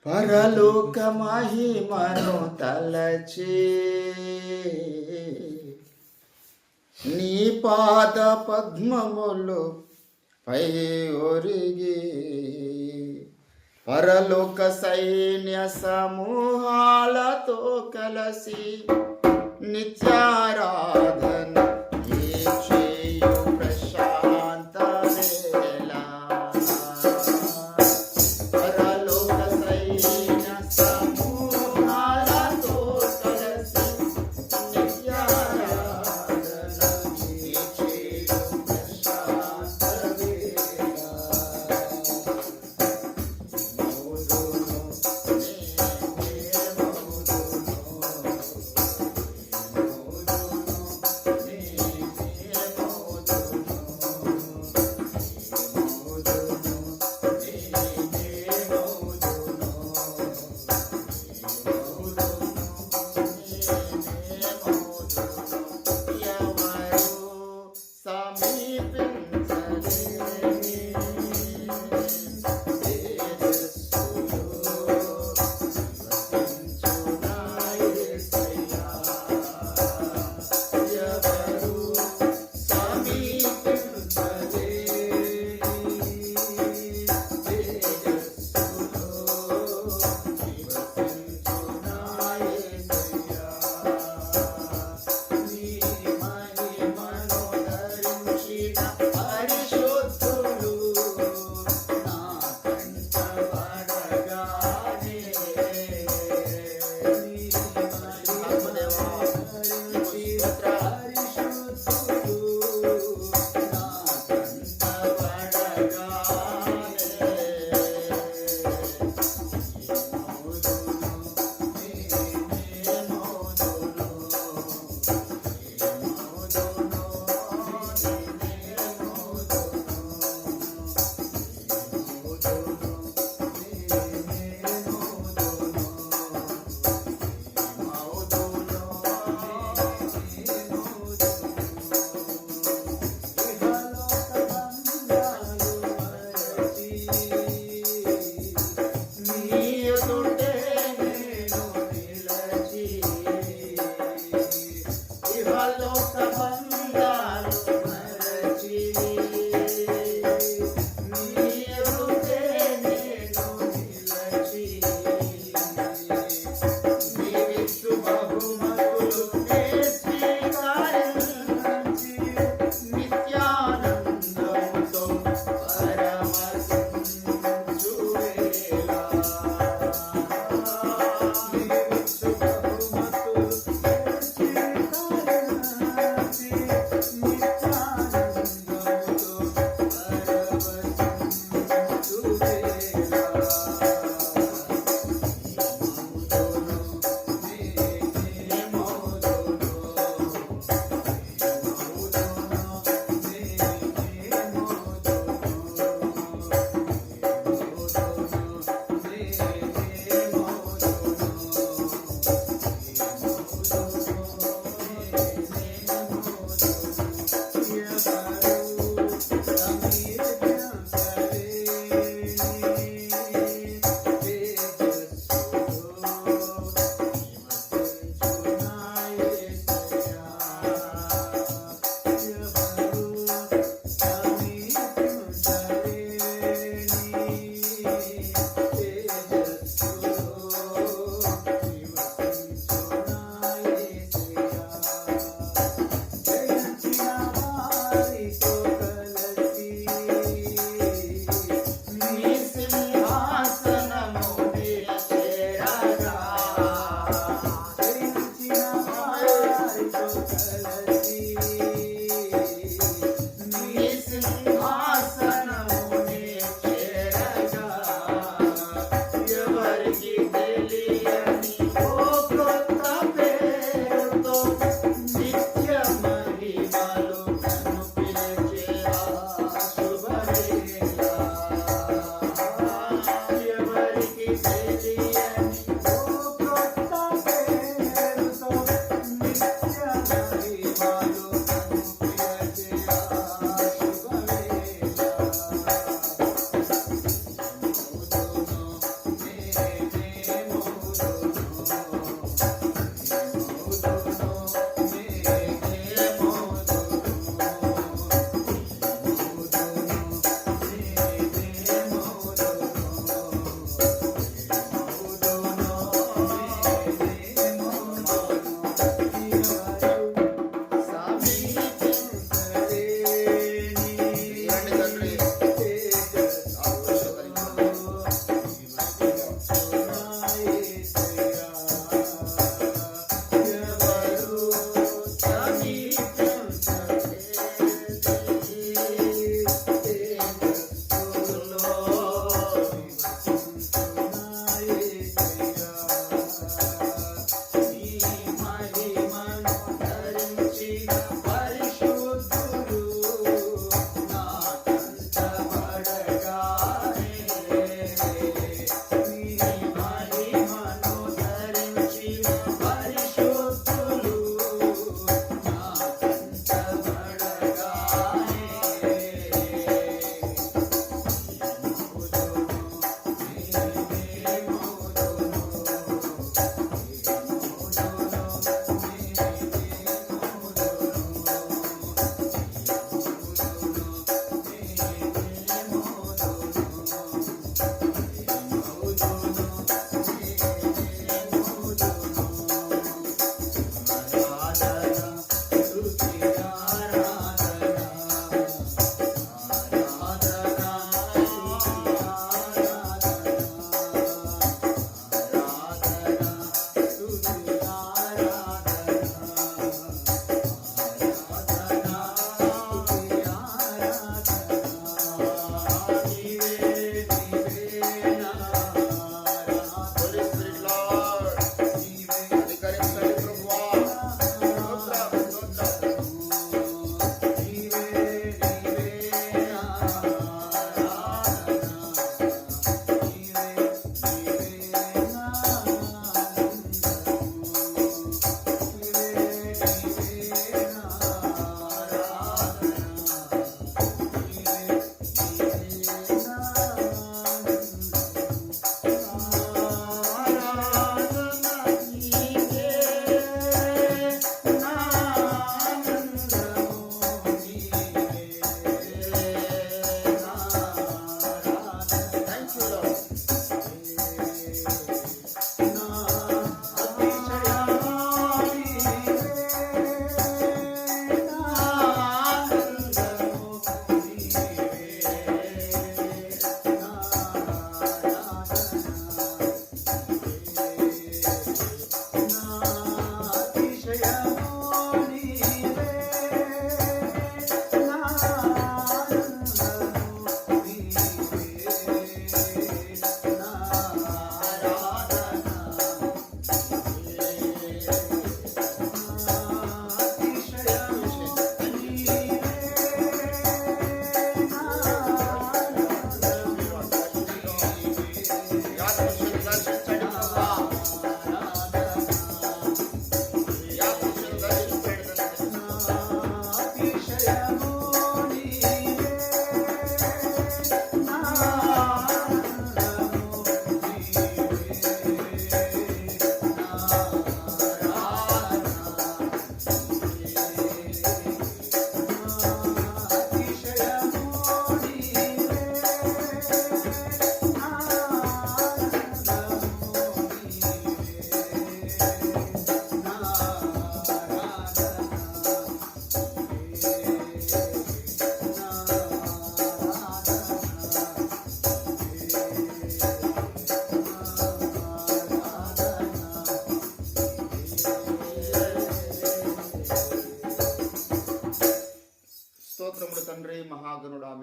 పరలోక మహిమను తలచి నీ పాద పద్మములు పై ఒరిగి పరలోక సైన్య సమూహాలతో కలసి నిత్యారాధన చేయు ప్రశాంత వేళ. పరలోక సైన్య సమూహాలతో కలసి నిత్యారాధన చేయు ప్రశాంత వేళ. మౌదును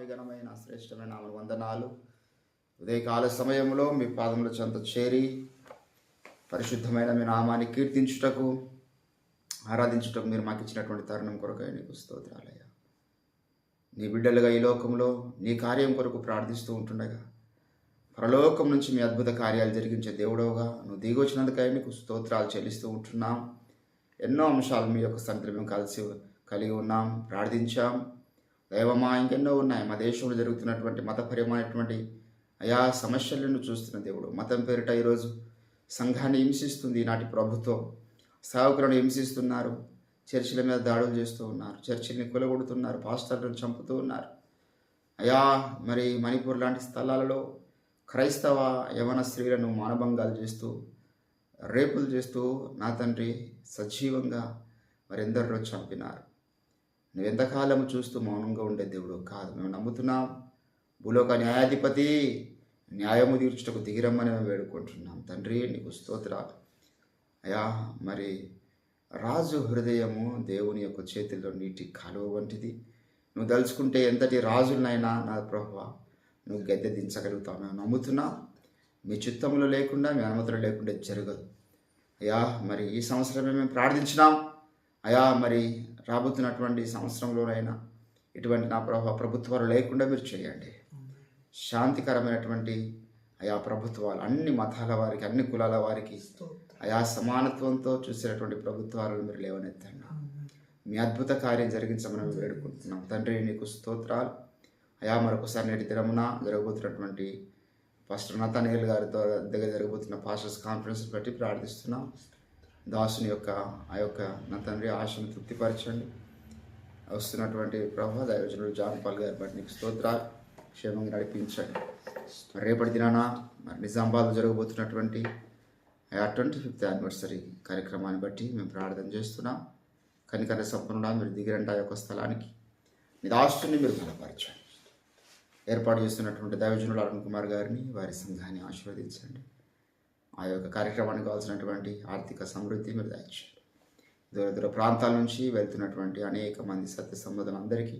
మీ ఘనమైన శ్రేష్టమైన నామములు వందనాలు. ఉదయకాల సమయంలో మీ పాదముల చెంత చేరి పరిశుద్ధమైన మీ నామాన్ని కీర్తించుటకు, ఆరాధించుటకు మీరు మాకు ఇచ్చినటువంటి తరుణం కొరకై నీకు స్తోత్రాలయ్యా. నీ బిడ్డలుగా ఈ లోకంలో నీ కార్యం కొరకు ప్రార్థిస్తూ ఉంటుండగా పరలోకం నుంచి మీ అద్భుత కార్యాలు జరిగించే దేవుడవుగా నువ్వు దిగొచ్చినందుకై నీకు స్తోత్రాలు చెల్లిస్తూ ఉంటున్నాం. ఎన్నో అంశాలు మీ యొక్క సన్నిధిలో మేము కలిగి ఉన్నాం, ప్రార్థించాం. దైవమా, ఇంకెన్నో ఉన్నాయి. మా దేశంలో జరుగుతున్నటువంటి మతపరమైనటువంటి అయా సమస్యలను చూస్తున్న దేవుడు. మతం పేరిట ఈరోజు సంఘాన్ని హింసిస్తుంది ఈనాటి ప్రభుత్వం. సేవకులను హింసిస్తున్నారు, చర్చిల మీద దాడులు చేస్తూ ఉన్నారు, చర్చిల్ని కొలగొడుతున్నారు, పాస్టర్లను చంపుతూ ఉన్నారు. అయా మరి మణిపూర్ లాంటి స్థలాలలో క్రైస్తవ యవన స్త్రీలను మానభంగాలు చేస్తూ, రేపులు చేస్తూ నా తండ్రి సజీవంగా మరెందరో చంపినారు. నువ్వు ఎంతకాలము చూస్తూ మౌనంగా ఉండే దేవుడు కాదు. మేము నమ్ముతున్నాం. భూలోక న్యాయాధిపతి న్యాయము తీర్చుటకు దిగిరమ్మని మేము వేడుకుంటున్నాం. తండ్రి నీకు స్తోత్రాలు. అయా మరి రాజు హృదయము దేవుని యొక్క చేతిలో నీటి కాలువ వంటిది. నువ్వు దలుచుకుంటే ఎంతటి రాజులనైనా నా ప్రభువా నువ్వు గద్దె దించగలుగుతావు. మేము నమ్ముతున్నాం. మీ చిత్తంలో లేకుండా, మీ అనుమతులు లేకుండా జరగదు. అయా మరి ఈ సంవత్సరమే మేము ప్రార్థించినాం. అయా మరి రాబోతున్నటువంటి సంవత్సరంలోనైనా ఇటువంటి నా ప్రభుత్వాలు లేకుండా మీరు చేయండి. శాంతికరమైనటువంటి అయా ప్రభుత్వాలు, అన్ని మతాల వారికి, అన్ని కులాల వారికి అయా సమానత్వంతో చూసేటటువంటి ప్రభుత్వాలను మీరు లేవనెత్తండి. మీ అద్భుత కార్యం జరిగించమని వేడుకుంటున్నాం. తండ్రి నీకు స్తోత్రాలు. అయా మరొకసారి నేటి దినమున జరగబోతున్నటువంటి పాస్టర్ నతనయేల్ గారితో దగ్గర జరగబోతున్న పాస్టర్స్ కాన్ఫరెన్స్ బట్టి ప్రార్థిస్తున్నాం. దాసుని యొక్క ఆ యొక్క నా తండ్రి ఆశను తృప్తిపరచండి. వస్తున్నటువంటి ప్రభు దైవజనుడు జాన్ పాల్ గారి బట్టి నీకు స్తోత్రాలు. క్షేమంగా నడిపించండి. రేపటి దినాన మరి నిజామాబాద్లో జరగబోతున్నటువంటి 25th యానివర్సరీ కార్యక్రమాన్ని బట్టి మేము ప్రార్థన చేస్తున్నాం. కనికర సంపన్నుడా మీరు దిగిరంట ఆ యొక్క స్థలానికి మీ దాసుని మీరు బలపరచండి. ఏర్పాటు చేస్తున్నటువంటి దైవజనుడు అరుణ్ కుమార్ గారిని, వారి సంఘాన్ని ఆశీర్వదించండి. ఆ యొక్క కార్యక్రమానికి కావాల్సినటువంటి ఆర్థిక సమృద్ధి మీరు దయచేయండి. దూర దూర ప్రాంతాల నుంచి వెళ్తున్నటువంటి అనేక మంది సత్య సంబంధులందరికీ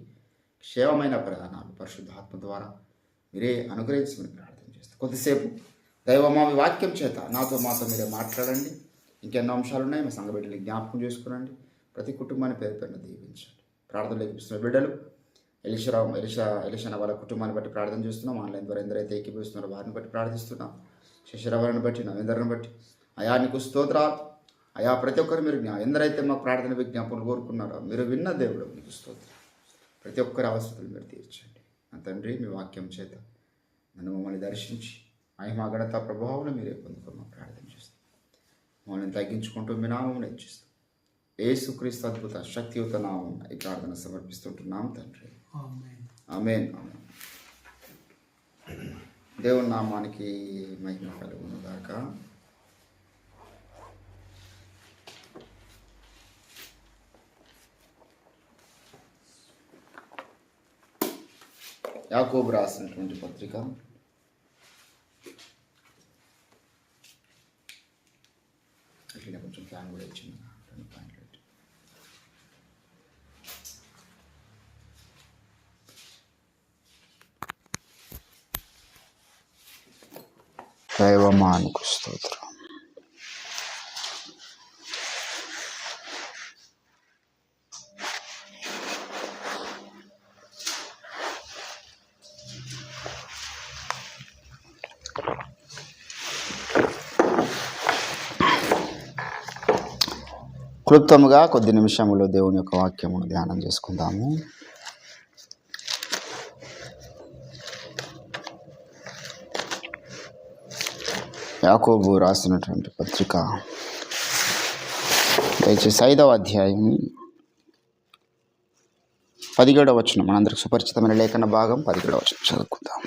క్షేమమైన ప్రధానాలు పరిశుద్ధాత్మ ద్వారా మీరే అనుగ్రహించమని ప్రార్థన చేస్తాం. కొద్దిసేపు దైవమా మీ వాక్యం చేత నాతో మాతో మీరే మాట్లాడండి. ఇంకెన్నో అంశాలు ఉన్నాయి. మా సంఘ బిడ్డలు జ్ఞాపకం చేసుకునండి. ప్రతి కుటుంబాన్ని పేరు పేరున దీవించండి. ప్రార్థనలు ఎక్కిపిస్తున్న బిడ్డలు ఎలిషా వాళ్ళ కుటుంబాన్ని బట్టి ప్రార్థన చేస్తున్నాం. ఆన్లైన్ ద్వారా ఎందరైతే ఎక్కిపిస్తున్నారో వారిని బట్టి ప్రార్థిస్తున్నాం. శశిరావారిని బట్టి, నవేందర్ని బట్టి అయా నీకు స్తోత్రాలు. అయా ప్రతి ఒక్కరు మీరు ఎందరైతే మా ప్రార్థన విజ్ఞాపనలు కోరుకున్నారో మీరు విన్న దేవుడు నీకు స్తోత్రం. ప్రతి ఒక్కరి అవసరాలు మీరు తీర్చండి. నా తండ్రి మీ వాక్యం చేత నన్ను మమ్మల్ని దర్శించి మహిమా ఘనత ప్రభావం మీరే పొందుకోమని ప్రార్థన చేస్తాం. మమ్మల్ని తగ్గించుకుంటూ మీ నామం హెచ్చిస్తాం. యేసుక్రీస్తు అద్భుత శక్తియుత నామం ఈ ప్రార్థన సమర్పిస్తుంటున్నాం తండ్రి. ఆమేన్. దేవుని నామానికి మహిమ కలుగును గాక. యాకోబు రాసినటువంటి పత్రిక ఇట్లా కొంచెం ఫ్యాన్ కూడా ఇచ్చింది. 2 పాయింట్లు దైవమానికి స్తోత్రం. క్లుప్తముగా కొద్ది నిమిషములో దేవుని యొక్క వాక్యమును ధ్యానం చేసుకుందాము. యాకోబు రాసినటువంటి పత్రిక దయచేసి 5వ అధ్యాయం 17వ వచనం, మనందరికి సుపరిచితమైన లేఖన భాగం 17వ వచనం చదువుకుందాం.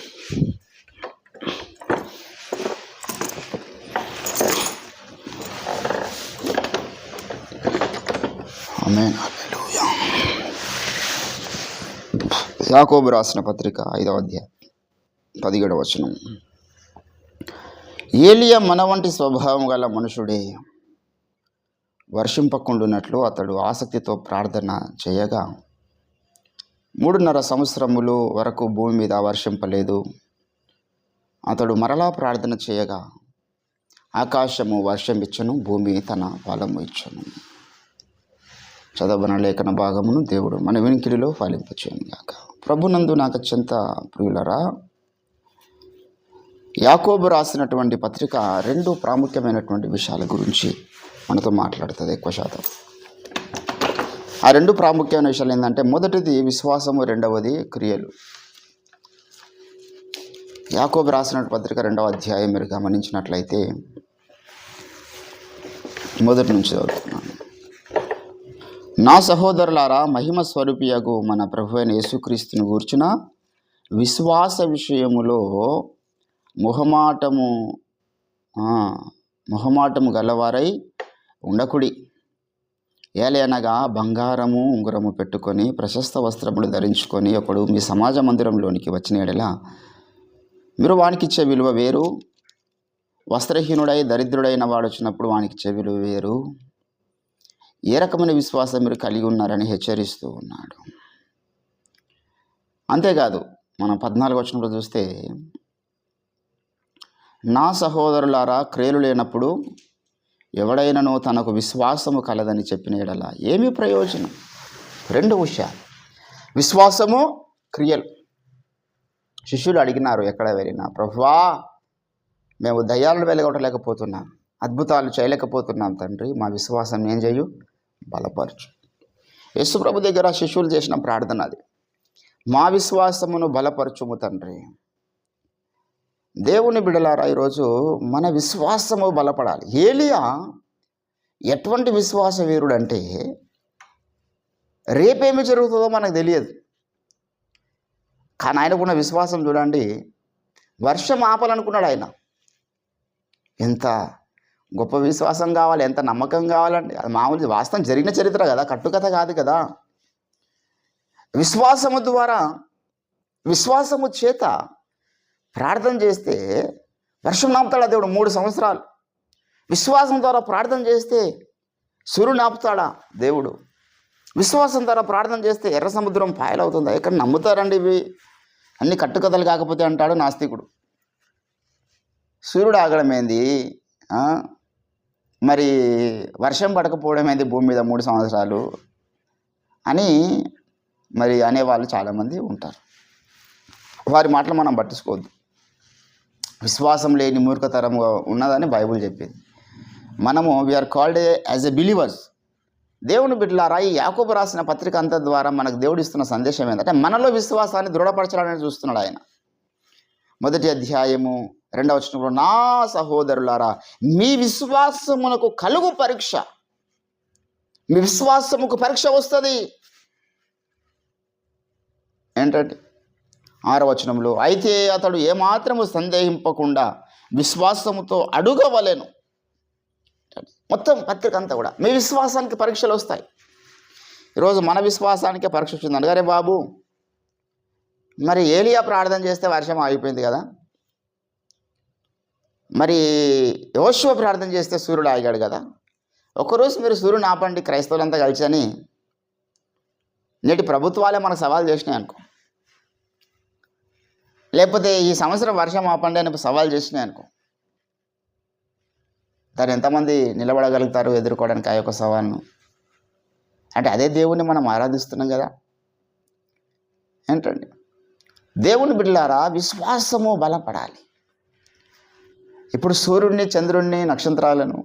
ఆమేన్. హల్లెలూయా. యాకోబు రాసిన పత్రిక 5వ అధ్యాయం 17వ వచనం. ఏలియా మన వంటి స్వభావం గల మనుషుడే. వర్షింపకుండునట్లు అతడు ఆసక్తితో ప్రార్థన చేయగా 3.5 సంవత్సరములు వరకు భూమి మీద వర్షింపలేదు. అతడు మరలా ప్రార్థన చేయగా ఆకాశము వర్షం ఇచ్చను, భూమి తన ఫలము ఇచ్చను. చదవన లేఖన భాగమును దేవుడు మన వినికిడిలో ఫలింపచేయను గాక. ప్రభునందు నాకు అత్యంత ప్రియులరా, యాకోబు రాసినటువంటి పత్రిక 2 ప్రాముఖ్యమైనటువంటి విషయాల గురించి మనతో మాట్లాడుతుంది ఎక్కువ శాతం. ఆ 2 ప్రాముఖ్యమైన విషయాలు ఏంటంటే, మొదటిది విశ్వాసము, రెండవది క్రియలు. యాకోబు రాసిన పత్రిక 2వ అధ్యాయం మీరు గమనించినట్లయితే మొదటి నుంచి చదువుతున్నాను. నా సహోదరులారా, మహిమ స్వరూపియగు మన ప్రభు అయిన యేసుక్రీస్తుని గూర్చిన విశ్వాస విషయములో మొహమాటము గలవారై ఉండకుడి. ఏలయనగా బంగారము ఉంగరము పెట్టుకొని ప్రశస్త వస్త్రములు ధరించుకొని ఒకడు మీ సమాజ మందిరంలోనికి వచ్చిన యెడల మీరు వానికిచ్చే విలువ వేరు. వస్త్రహీనుడై దరిద్రుడైన వాడు వచ్చినప్పుడు వానికిచ్చే విలువ వేరు. ఏ రకమైన విశ్వాసం మీరు కలిగి ఉన్నారని హెచ్చరిస్తూ ఉన్నాడు. అంతేకాదు, మనం 14 వచనంలో చూస్తే, నా సహోదరులారా, క్రియలు లేనప్పుడు ఎవడైనను తనకు విశ్వాసము కలదని చెప్పిన యెడల ఏమీ ప్రయోజనం. 2 విషయాలు, విశ్వాసము, క్రియలు. శిష్యులు అడిగినారు ఎక్కడ వెళ్ళినా, ప్రభువా, మేము దయ్యాలను వెలగొట్టలేకపోతున్నాం, అద్భుతాలు చేయలేకపోతున్నాం తండ్రి, మా విశ్వాసం ఏం చేయు, బలపరచు. యేసు ప్రభు దగ్గర శిష్యులు చేసిన ప్రార్థన అది, మా విశ్వాసమును బలపరచుము తండ్రి. దేవుని బిడ్డలారా, ఈరోజు మన విశ్వాసము బలపడాలి. ఏలియా ఎటువంటి విశ్వాస వీరుడు అంటే, రేపేమి జరుగుతుందో మనకు తెలియదు, కానీ ఆయనకున్న విశ్వాసం చూడండి. వర్షం ఆపాలనుకున్నాడు ఆయన. ఎంత గొప్ప విశ్వాసం కావాలి, ఎంత నమ్మకం కావాలండి. అది మామూలు వాస్తవం జరిగిన చరిత్ర కదా, కట్టుకథ కాదు కదా. విశ్వాసము ద్వారా, విశ్వాసము చేత ప్రార్థన చేస్తే వర్షం నాపుతాడా దేవుడు 3 సంవత్సరాలు. విశ్వాసం ద్వారా ప్రార్థన చేస్తే సూర్యుడు నాపుతాడా దేవుడు. విశ్వాసం ద్వారా ప్రార్థన చేస్తే ఎర్ర సముద్రం పాయలవుతుందా. ఎక్కడ నమ్ముతారండి ఇవి అన్ని కట్టుకథలు కాకపోతే అంటాడు నాస్తికుడు. సూర్యుడు ఆగడం ఏంది, మరి వర్షం పడకపోవడం ఏంది భూమి మీద 3 సంవత్సరాలు అని మరి అనేవాళ్ళు చాలామంది ఉంటారు. వారి మాటలు మనం పట్టించుకోవద్దు. విశ్వాసం లేని మూర్ఖతరముగా ఉన్నదని బైబుల్ చెప్పింది. మనము we are called as a believers. దేవుని బిడ్డలారా, ఈ యాకోబు రాసిన పత్రిక అంతా ద్వారా మనకు దేవుడు ఇస్తున్న సందేశం ఏంటంటే, మనలో విశ్వాసాన్ని దృఢపరచాలని చూస్తున్నాడు ఆయన. 1వ అధ్యాయము 2వ వచనంలో, నా సహోదరులారా, మీ విశ్వాసమునకు కలుగు పరీక్ష. మీ విశ్వాసముకు పరీక్ష వస్తుంది ఏంటంటే 6వ వచనంలో, అయితే అతడు ఏమాత్రము సందేహింపకుండా విశ్వాసముతో అడుగవలెను. మొత్తం పత్రిక అంతా కూడా మీ విశ్వాసానికి పరీక్షలు వస్తాయి. ఈరోజు మన విశ్వాసానికే పరీక్ష వచ్చింది. అనగారే బాబు, మరి ఏలియా ప్రార్థన చేస్తే వర్షం ఆగిపోయింది కదా, మరి యోషువ ప్రార్థన చేస్తే సూర్యుడు ఆగాడు కదా, ఒకరోజు మీరు సూర్యుని ఆపండి క్రైస్తవులంతా కలిసి అని నేటి ప్రభుత్వాలే మనకు సవాల్ చేసినాయి అనుకో, లేకపోతే ఈ సంవత్సరం వర్షం ఆపండి అని సవాల్ చేసినాయి అనుకో, దాన్ని ఎంతమంది నిలబడగలుగుతారు ఎదుర్కోవడానికి ఆ యొక్క సవాల్ను? అంటే అదే దేవుణ్ణి మనం ఆరాధిస్తున్నాం కదా ఏంటండి. దేవుని బిడ్డలారా, విశ్వాసము బలపడాలి. ఇప్పుడు సూర్యుడిని, చంద్రుడిని, నక్షత్రాలను,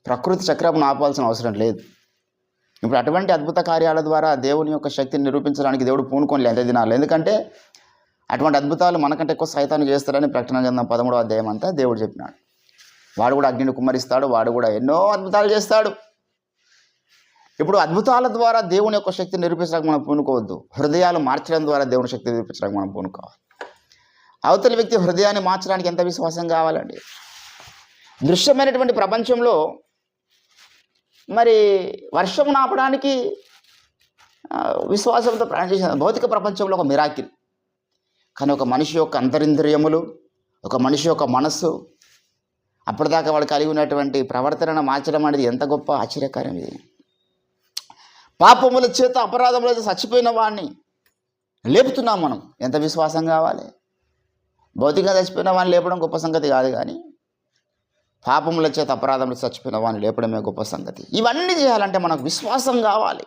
ప్రకృతి చక్రమును ఆపాల్సిన అవసరం లేదు. ఇప్పుడు అటువంటి అద్భుత కార్యాల ద్వారా దేవుని యొక్క శక్తిని నిరూపించడానికి దేవుడు పూనుకోని ఎంత దినాలు. ఎందుకంటే అటువంటి అద్భుతాలు మనకంటే ఎక్కువ సైతాన్ని చేస్తాడని ప్రకటన గ్రంథం 13వ అధ్యాయం అంతా దేవుడు చెప్పినాడు. వాడు కూడా అగ్నిని కుమ్మరిస్తాడు, వాడు కూడా ఎన్నో అద్భుతాలు చేస్తాడు. ఇప్పుడు అద్భుతాల ద్వారా దేవుని యొక్క శక్తిని నిరూపించడానికి మనం పూనుకోవద్దు. హృదయాలు మార్చడం ద్వారా దేవుని శక్తి నిరూపించడానికి మనం పూనుకోవాలి. అవతలి వ్యక్తి హృదయాన్ని మార్చడానికి ఎంత విశ్వాసం కావాలండి. దృశ్యమైనటువంటి ప్రపంచంలో మరి వర్షం నాపడానికి విశ్వాసంతో ప్రయాణం చేసిన భౌతిక ప్రపంచంలో ఒక మిరాకిల్. కానీ ఒక మనిషి యొక్క అంతరింద్రియములు, ఒక మనిషి యొక్క మనస్సు, అప్పటిదాకా వాడు కలిగి ఉన్నటువంటి ప్రవర్తనను మార్చడం అనేది ఎంత గొప్ప ఆశ్చర్యకరం. ఇది పాపముల చేత, అపరాధముల చేత చచ్చిపోయిన వాడిని లేపుతున్నాం మనం. ఎంత విశ్వాసం కావాలి? భౌతికంగా చచ్చిపోయిన వాడిని లేపడం గొప్ప సంగతి కాదు, కానీ పాపముల చేత అపరాధములు చచ్చిపోయిన వాడిని లేపడమే గొప్ప సంగతి. ఇవన్నీ చేయాలంటే మనకు విశ్వాసం కావాలి.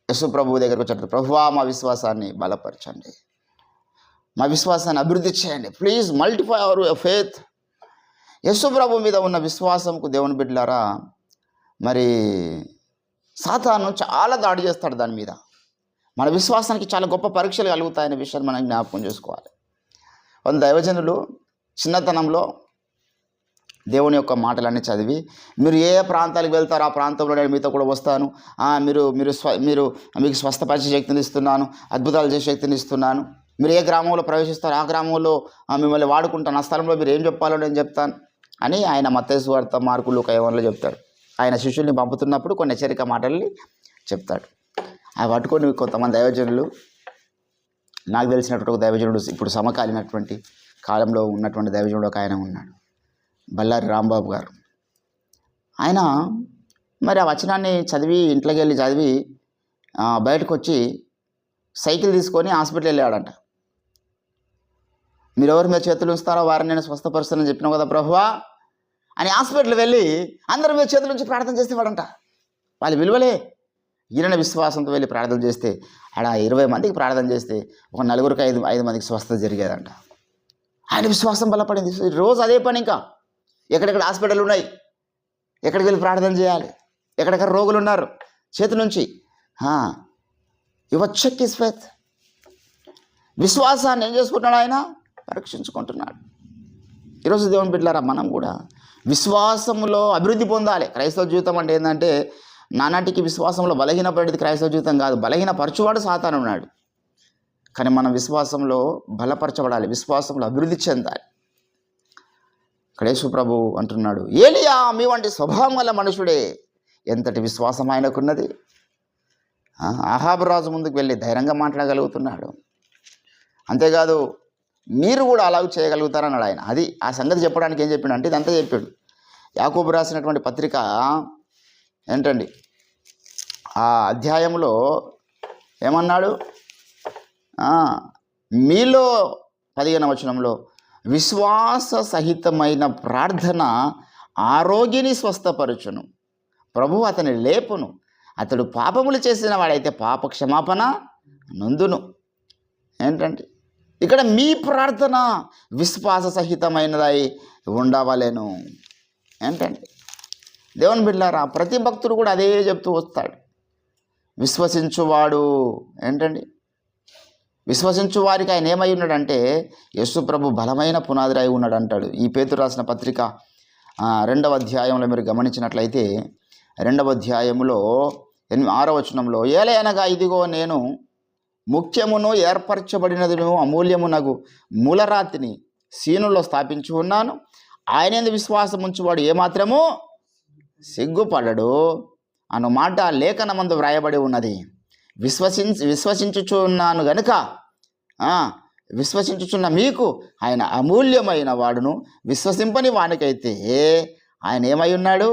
యేసు ప్రభువు దగ్గరకు వచ్చేటప్పుడు, ప్రభువా మా విశ్వాసాన్ని బలపరచండి, మా విశ్వాసాన్ని అభివృద్ధి చేయండి, ప్లీజ్ మల్టిఫై అవర్ ఫెయిత్. యేసు ప్రభు మీద ఉన్న విశ్వాసంకు దేవుని బిడ్డలారా, మరి సాతాను చాలా దాడి చేస్తాడు దాని మీద. మన విశ్వాసానికి చాలా గొప్ప పరీక్షలు కలుగుతాయనే విషయాన్ని మనం జ్ఞాపకం చేసుకోవాలి. కొంత దైవజనులు చిన్నతనంలో దేవుని యొక్క మాటలన్నీ చదివి, మీరు ఏ ప్రాంతాలకు వెళ్తారో ఆ ప్రాంతంలో నేను మీతో కూడా వస్తాను, మీకు స్వస్థపరిచే శక్తిని ఇస్తున్నాను, అద్భుతాలు చేసే శక్తిని ఇస్తున్నాను, మీరు ఏ గ్రామంలో ప్రవేశిస్తారో ఆ గ్రామంలో మిమ్మల్ని వాడుకుంటాను, ఆ స్థలంలో మీరు ఏం చెప్పాలో నేను చెప్తాను అని ఆయన మత్తయి సువార్త, మార్కు, లూకా, యోహానులో చెప్తాడు. ఆయన శిష్యుల్ని పంపుతున్నప్పుడు కొన్ని హెచ్చరిక మాటల్ని చెప్తాడు. అవి పట్టుకొని కొంతమంది దైవజనులు, నాకు తెలిసినటువంటి ఒక దైవజనుడు, ఇప్పుడు సమకాలీనటువంటి కాలంలో ఉన్నటువంటి దైవజనుడు ఒక ఆయన ఉన్నాడు, బళ్ళారి రాంబాబు గారు. ఆయన మరి ఆ వచనాన్ని చదివి ఇంట్లోకి వెళ్ళి చదివి బయటకు వచ్చి సైకిల్ తీసుకొని హాస్పిటల్ వెళ్ళాడంట. మీరెవరు మీద చేతులు ఉంచుతారో వారిని నేను స్వస్థపరుస్తానని చెప్పినావు కదా ప్రభువా అని హాస్పిటల్ వెళ్ళి అందరి మీద చేతుల నుంచి ప్రార్థన చేసేవాడంట. వాళ్ళు విలువలే. ఈయన విశ్వాసంతో వెళ్ళి ప్రార్థన చేస్తే ఆడ 20 మందికి ప్రార్థన చేస్తే ఒక 4-5 మందికి స్వస్థత జరిగేదంట. ఆయన విశ్వాసం బలపడింది. రోజు అదే పని. ఇంకా ఎక్కడెక్కడ హాస్పిటల్ ఉన్నాయి, ఎక్కడికి వెళ్ళి ప్రార్థన చేయాలి, ఎక్కడెక్కడ రోగులు ఉన్నారు, చేతి నుంచి యువర్ చెక్ ఇస్ ఫెయిత్. విశ్వాసాన్ని ఏం చేసుకుంటున్నాడు? ఆయన పరీక్షించుకుంటున్నాడు. ఈరోజు దేవుని బిడ్డలారా, మనం కూడా విశ్వాసంలో అభివృద్ధి పొందాలి. క్రైస్తవ జీవితం అంటే ఏంటంటే నానాటికి విశ్వాసంలో బలహీనపడేది క్రైస్తవ జీవితం కాదు. బలహీనపరచువాడు సాతాను ఉన్నాడు. కానీ మనం విశ్వాసంలో బలపరచబడాలి, విశ్వాసంలో అభివృద్ధి చెందాలి. ఇక్కడ యేసు ప్రభు అంటున్నాడు, ఏలియా మీ వంటి స్వభావం గల మనుషుడే, ఎంతటి విశ్వాసం ఆయనకున్నది. అహాబు రాజు ముందుకు వెళ్ళి ధైర్యంగా మాట్లాడగలుగుతున్నాడు. అంతేకాదు మీరు కూడా అలాగ చేయగలుగుతారన్నాడు ఆయన. అది ఆ సంగతి చెప్పడానికి ఏం చెప్పాడు అంటే ఇదంతా చెప్పాడు. యాకోబు రాసినటువంటి పత్రిక ఏంటండి, ఆ అధ్యాయంలో ఏమన్నాడు? మీలో 15వ వచనంలో విశ్వాస సహితమైన ప్రార్థన ఆరోగ్యని స్వస్థపరచును, ప్రభువు అతని లేపును, అతడు పాపములు చేసిన వాడైతే పాప క్షమాపణ నందును. ఏంటంటే ఇక్కడ మీ ప్రార్థన విశ్వాస సహితమైనదై ఉండవలెను. ఏంటంటే దేవుని బిడ్డలారా, ప్రతి భక్తుడు కూడా అదే చెప్తూ వస్తాడు. విశ్వసించువాడు ఏంటండి, విశ్వసించు వారికి ఆయన ఏమై ఉన్నాడంటే యేసు ప్రభు బలమైన పునాది రాయి ఉన్నాడు అంటాడు. ఈ పేతురు రాసిన పత్రిక 2వ అధ్యాయంలో మీరు గమనించినట్లయితే 2వ అధ్యాయంలో 6వ వచనంలో, ఏలయనగా ఇదిగో నేను ముఖ్యమును ఏర్పరచబడినదిను అమూల్యమునగు మూలరాతిని సీనులో స్థాపించి ఉన్నాను, ఆయన యందు విశ్వాసం ఉంచువాడు ఏమాత్రము సిగ్గుపడడు అను మాట లేఖనమందు వ్రాయబడి ఉన్నది. విశ్వసించుచున్నాను గనుక విశ్వసించుచున్న మీకు ఆయన అమూల్యమైన వాడును, విశ్వసింపని వానికైతే ఆయన ఏమై ఉన్నాడు?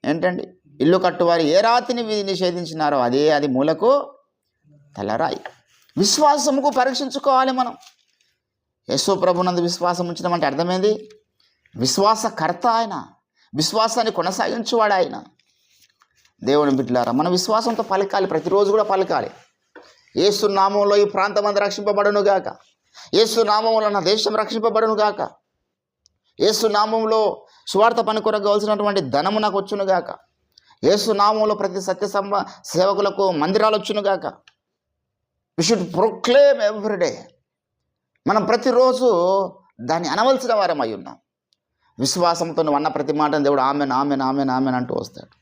ఏంటండి, ఇల్లు కట్టువారు ఏ రాతిని నిషేధించినారో అది మూలకు తలరాయి. విశ్వాసముకు పరీక్షించుకోవాలి మనం. యేసు ప్రభునందు విశ్వాసం ఉంచడం అంటే అర్థమైంది, విశ్వాసకర్త ఆయన, విశ్వాసాన్ని కొనసాగించువాడు ఆయన. దేవుని బిడ్డలారా, మన విశ్వాసంతో పలకాలి, ప్రతిరోజు కూడా పలకాలి. యేసు నామంలో ఈ ప్రాంతం అంతా రక్షింపబడును గాక, యేసు నామంలో నా దేశం రక్షింపబడును గాక, యేసు నామంలో సువార్త పని కొరకు కావాల్సినటువంటి ధనము నాకు వచ్చును గాక, యేసు నామంలో ప్రతి సత్య సేవకులకు మందిరాలు వచ్చును గాక. We should proclaim everyday. మనం ప్రతిరోజు దాన్ని అనవలసిన వారం అయి ఉన్నాం. విశ్వాసంతో నువ్వు అన్న ప్రతి మాట దేవుడు ఆమెన్ ఆమెన్ ఆమెన్ ఆమెన్ అంటూ వస్తాడు.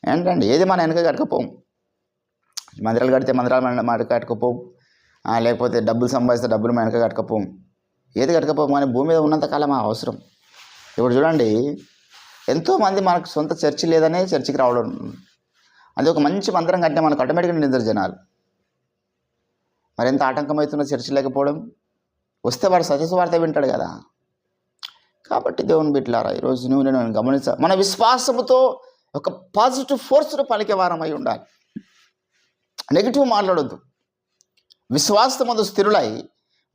ఏంటండి, ఏది మన వెనక కట్టకపోం. మందిరాలు కడితే మందిరాలు మన కట్టకపోం, లేకపోతే డబ్బులు సంపాదిస్తే డబ్బులు మన వెనక కట్టకపోం, ఏది కట్టకపోం. కానీ భూమి మీద ఉన్నంతకాలం ఆ అవసరం. ఇప్పుడు చూడండి, ఎంతోమంది మనకు సొంత చర్చి లేదనే చర్చికి రావడం. అది ఒక మంచి మందిరం కట్టినా మనకు ఆటోమేటిక్గా నిద్ర జనాలు. మరి ఎంత ఆటంకమవుతున్న చర్చి లేకపోవడం, వస్తే వాడు సత్యసువార్త వింటాడు కదా. కాబట్టి దేవుని బిడ్డలారా, ఈరోజు నేను గమనించాలి, మన విశ్వాసముతో ఒక పాజిటివ్ ఫోర్స్ను పలికే వారం అయి ఉండాలి. నెగిటివ్ మాట్లాడొద్దు. విశ్వాసమందు స్థిరులై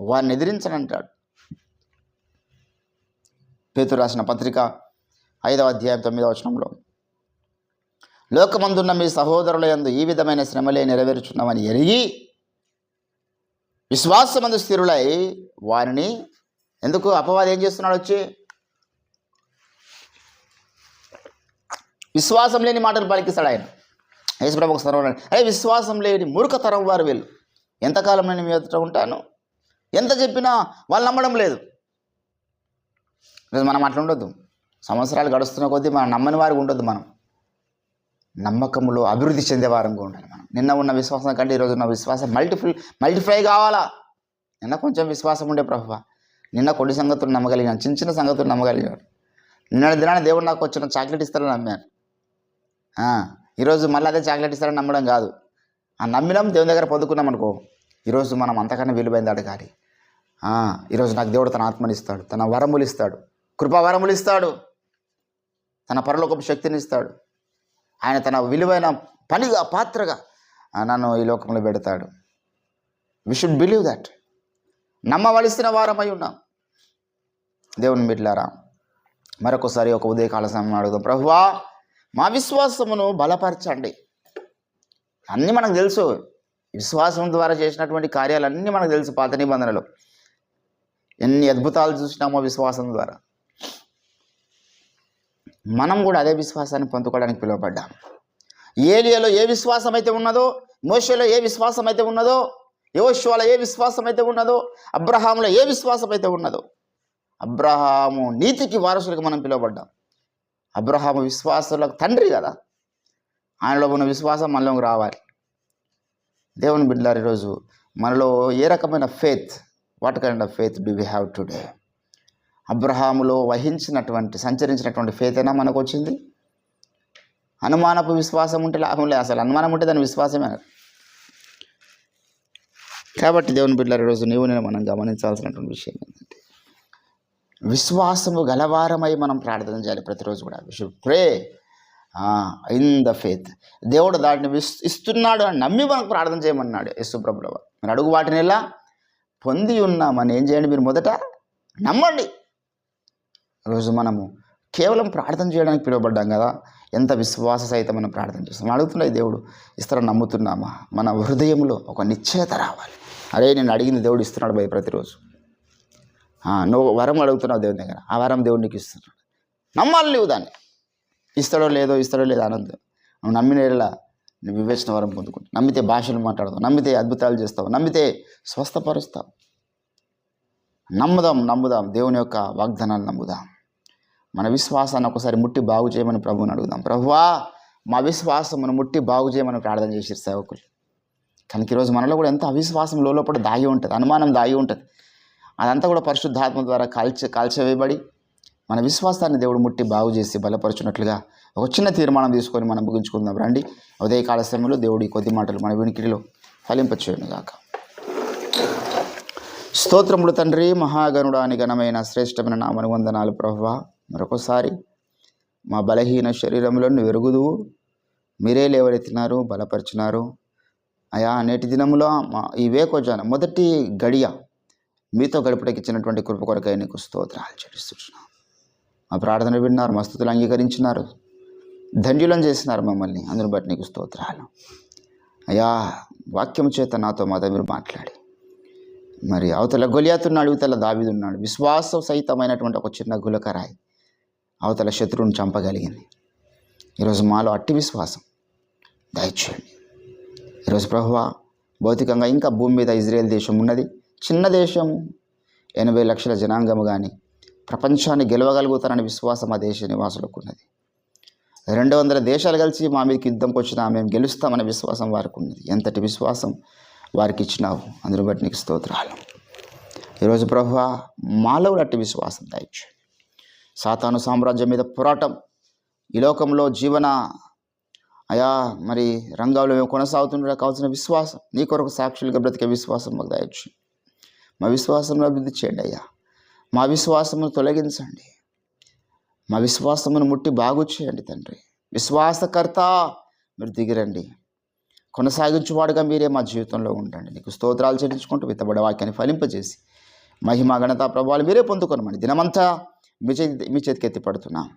వారిని ఎదిరించనంటాడు. పేతురు రాసిన పత్రిక 5వ అధ్యాయం 9వ వచనంలో, లోకమందున్న మీ సహోదరుల యందు ఈ విధమైన శ్రమలే నెరవేర్చున్నామని ఎరిగి విశ్వాసమందు స్థిరులై వారిని, ఎందుకు అపవాది ఏం చేస్తున్నాడు వచ్చి, విశ్వాసం లేని మాటలు పలికిస్తాడు ఆయన. యేసుప్రభు ఒక స్థలం, అరే విశ్వాసం లేని మూర్ఖతరం వారు వీళ్ళు, ఎంతకాలం నేను మీ ఎదుట ఉంటాను, ఎంత చెప్పినా వాళ్ళు నమ్మడం లేదు. మనం అట్లా ఉండొద్దు. సంవత్సరాలు గడుస్తున్న కొద్దీ మనం నమ్మని వారికి ఉండొద్దు. మనం నమ్మకంలో అభివృద్ధి చెందే వారంగా ఉండాలి. మనం నిన్న ఉన్న విశ్వాసం కంటే ఈరోజు ఉన్న విశ్వాసం మల్టిఫై కావాలా. నిన్న కొంచెం విశ్వాసం ఉండే ప్రభువా, నిన్న కొన్ని సంగతులు నమ్మగలిగాను, చిన్న చిన్న సంగతులు నమ్మగలిగాను. నిన్న దినాన్ని దేవుడు నాకు వచ్చిన చాక్లెట్ ఇస్తారని నమ్మాను. ఈరోజు మళ్ళీ అదే చాక్లెట్ ఇస్తారని నమ్మడం కాదు. ఆ నమ్మినాం, దేవుని దగ్గర పొందుకున్నాం అనుకో, ఈరోజు మనం అంతకన్నా విలువైంది అడగాలి. ఈరోజు నాకు దేవుడు తన ఆత్మని ఇస్తాడు, తన వరములు ఇస్తాడు, కృపావరములు ఇస్తాడు, తన పరలోకపు శక్తిని ఇస్తాడు. ఆయన తన విలువైన పనిగా పాత్రగా నన్ను ఈ లోకంలో పెడతాడు. We should believe that. నమ్మవలసిన వారమై ఉన్నాం. దేవుని బిడ్డలారా, మరొకసారి ఒక ఉదయకాల సమయం అడుగుదాం. ప్రభువా, మా విశ్వాసమును బలపరచండి. అన్నీ మనకు తెలుసు, విశ్వాసం ద్వారా చేసినటువంటి కార్యాలన్నీ మనకు తెలుసు. పాత నిబంధనలు ఎన్ని అద్భుతాలు చూసినామో విశ్వాసం ద్వారా. మనం కూడా అదే విశ్వాసాన్ని పొందుకోవడానికి పిలువబడ్డాం. ఏలియాలో ఏ విశ్వాసం అయితే ఉన్నదో, మోషేలో ఏ విశ్వాసం అయితే ఉన్నదో, యెహోషువలో ఏ విశ్వాసం అయితే ఉన్నదో, అబ్రహాములో ఏ విశ్వాసం అయితే ఉన్నదో, అబ్రహాము నీతికి వారసులకు మనం పిలువబడ్డాం. అబ్రహాము విశ్వాసులకు తండ్రి కదా. ఆయనలో ఉన్న విశ్వాసం మనలోకి రావాలి. దేవుని బిడ్డలారు, ఈరోజు మనలో ఏ రకమైన faith, what kind of faith do we have today? అబ్రహాములో సంచరించినటువంటి ఫెయిత్ అయినా మనకు వచ్చింది. అనుమానపు విశ్వాసం ఉంటే లాభం లేదు. అసలు అనుమానం ఉంటే దాని విశ్వాసమే. కాబట్టి దేవుని బిడ్డలారు, ఈరోజు నేను మనం గమనించాల్సినటువంటి విషయం ఏంటంటే, విశ్వాసము గలవారమై మనం ప్రార్థన చేయాలి ప్రతిరోజు కూడా. We should pray in the faith. దేవుడు దాటిని ఇస్తున్నాడు అని నమ్మి మనకు ప్రార్థన చేయమన్నాడు యేసుప్రభువు. మరి అడుగు వాటిని ఎలా పొంది ఉన్నామని ఏం చేయండి? మీరు మొదట నమ్మండి. ఈరోజు మనము కేవలం ప్రార్థన చేయడానికి పిలువబడ్డాం కదా, ఎంత విశ్వాస సహితం మనం ప్రార్థన చేస్తాం. అడుగుతున్నాయి దేవుడు ఇస్తారని నమ్ముతున్నామా? మన హృదయంలో ఒక నిశ్చయత రావాలి. అరే, నేను అడిగింది దేవుడు ఇస్తున్నాడు భయ ప్రతిరోజు. నువ్వు వరం అడుగుతున్నావు దేవుని దగ్గర, ఆ వరం దేవుడు నీకు ఇస్తున్నాడు. నమ్మాలి నువ్వు దాన్ని. ఇస్తాడో లేదో ఆనందం. నువ్వు నమ్మినేలా నువ్వు వివేచన వరం పొందుకుంటావు. నమ్మితే భాషలు మాట్లాడతావు, నమ్మితే అద్భుతాలు చేస్తావు, నమ్మితే స్వస్థపరుస్తావు. నమ్ముదాం దేవుని యొక్క వాగ్దానాలు నమ్ముదాం. మన విశ్వాసాన్ని ఒకసారి ముట్టి బాగు చేయమని ప్రభువుని అడుగుదాం. ప్రభువా, మా విశ్వాసమును ముట్టి బాగు చేయమని ప్రార్థన చేసారు సేవకులు. కనుక ఈరోజు మనలో కూడా ఎంత అవిశ్వాసం లోపల దాగి ఉంటుంది, అనుమానం దాగి ఉంటుంది. అదంతా కూడా పరిశుద్ధాత్మ ద్వారా కాల్చవేయబడి మన విశ్వాసాన్ని దేవుడు ముట్టి బాగు చేసి బలపరుచున్నట్లుగా ఒక చిన్న తీర్మానం తీసుకొని మనం ముగించుకుందాం రండి. ఉదయకాల సమయంలో దేవుడి కొద్ది మాటలు మన వినికిడిలో ఫలింపచేయును గాక. స్తోత్రములు తండ్రి, మహాగణుడాని ఘనమైన శ్రేష్టమైన నామని వందనాలు ప్రభువా. మరొకసారి మా బలహీన శరీరంలో నువ్వు ఎరుగుదువు, మీరే లేవనెత్తినారు, బలపరిచినారు అయా. నేటి దినములో ఈ వేకోజాన మొదటి గడియ మీతో గడుపుటకి ఇచ్చినటువంటి కృప కొరకై నీకు స్తోత్రాలు చెల్లిస్తున్నాం. మా ప్రార్థన విన్నారు, మా స్తుతులు అంగీకరించినారు, ధన్యులను చేసినారు మమ్మల్ని. అందుని బట్టి నీకు స్తోత్రాలు అయా. వాక్యం చేత నాతో మీరు మాట్లాడి, మరి అవతల గొలియాతున్నాడు, ఇవతల దావీదున్నాడు. విశ్వాసం సహితమైనటువంటి ఒక చిన్న గులకరాయి అవతల శత్రువుని చంపగలిగింది. ఈరోజు మాలో అట్టి విశ్వాసం దయచేయండి. ఈరోజు ప్రభువా, భౌతికంగా ఇంకా భూమి మీద ఇజ్రాయేల్ దేశం ఉన్నది, చిన్న దేశము, 80 లక్షల జనాంగము. కానీ ప్రపంచాన్ని గెలవగలుగుతారనే విశ్వాసం ఆ దేశ నివాసులకు ఉన్నది. 200 దేశాలు కలిసి మా మీదకి యుద్ధంకి వచ్చినా మేము గెలుస్తామనే విశ్వాసం వారికి ఉన్నది. ఎంతటి విశ్వాసం వారికి ఇచ్చినావు, అందుని బట్టి నీకు స్తోత్రాలు. ఈరోజు ప్రభువా, మాలో అట్టి విశ్వాసం దయచేయండి. సాతాను సామ్రాజ్యం మీద పోరాటం, ఈ లోకంలో జీవన మరి రంగాల్లో మేము కొనసాగుతుండే కావాల్సిన విశ్వాసం, నీ కొరకు సాక్షులుగా బ్రతికే విశ్వాసం మాకు దయచేయండి. మా విశ్వాసంలో అభివృద్ధి చేయండి అయ్యా. మా విశ్వాసమును తొలగించండి, మా విశ్వాసమును ముట్టి బాగు చేయండి తండ్రి. విశ్వాసకర్త, మీరు దిగిరండి. కొనసాగించువాడుగా మీరే మా జీవితంలో ఉండండి. నీకు స్తోత్రాలు చెల్లించుకుంటూ విత్తబడే వాక్యాన్ని ఫలింపజేసి మహిమ ఘనత ప్రభావాలు మీరే పొందుకొనమని దినమంతా మీ చేతికి ఎత్తిపడుతున్నాం.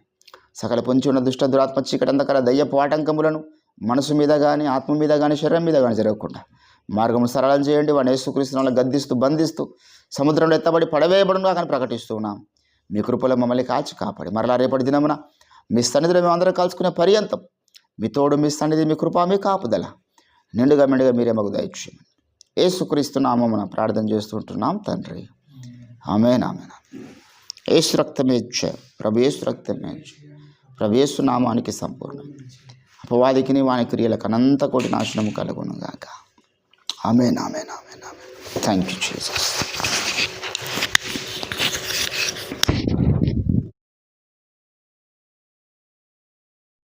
సకల పొంచి ఉన్న దుష్ట దురాత్మ చీకటి అంధకార దయ్యపు ఆటంకములను మనసు మీద కానీ ఆత్మ మీద కానీ శరీరం మీద కానీ జరగకుండా మార్గం సరళం చేయండి. వాడిని యేసుక్రీస్తునామములో గద్దిస్తూ బంధిస్తూ సముద్రంలో ఎత్తబడి పడవేయబడుగా కానీ ప్రకటిస్తూ ఉన్నాం. మీ కృపలో మమ్మల్ని కాచి కాపాడి మరలా రేపటి దినమున మీ సన్నిధిలో మేము అందరం కలుసుకునే పర్యంతం మీ తోడు, మీ సన్నిధి, మీ కృప, మీ కాపుదల నిండుగా మెండుగా మీరే మాకు దయచేయమని యేసుక్రీస్తు నామమున ప్రార్థన చేస్తుంటున్నాం తండ్రి. ఆమేన్ ఆమేన్. యేసు రక్తమే జయం. ప్రభు యేసు రక్తమే జయం. ప్రభు యేసు నామానికి సంపూర్ణం. అపవాదికిని వాని క్రియలకు అనంత కోటి నాశనము కలుగునుగాక. ఆమేన్ ఆమేన్ ఆమేన్ ఆమేన్. Thank you Jesus.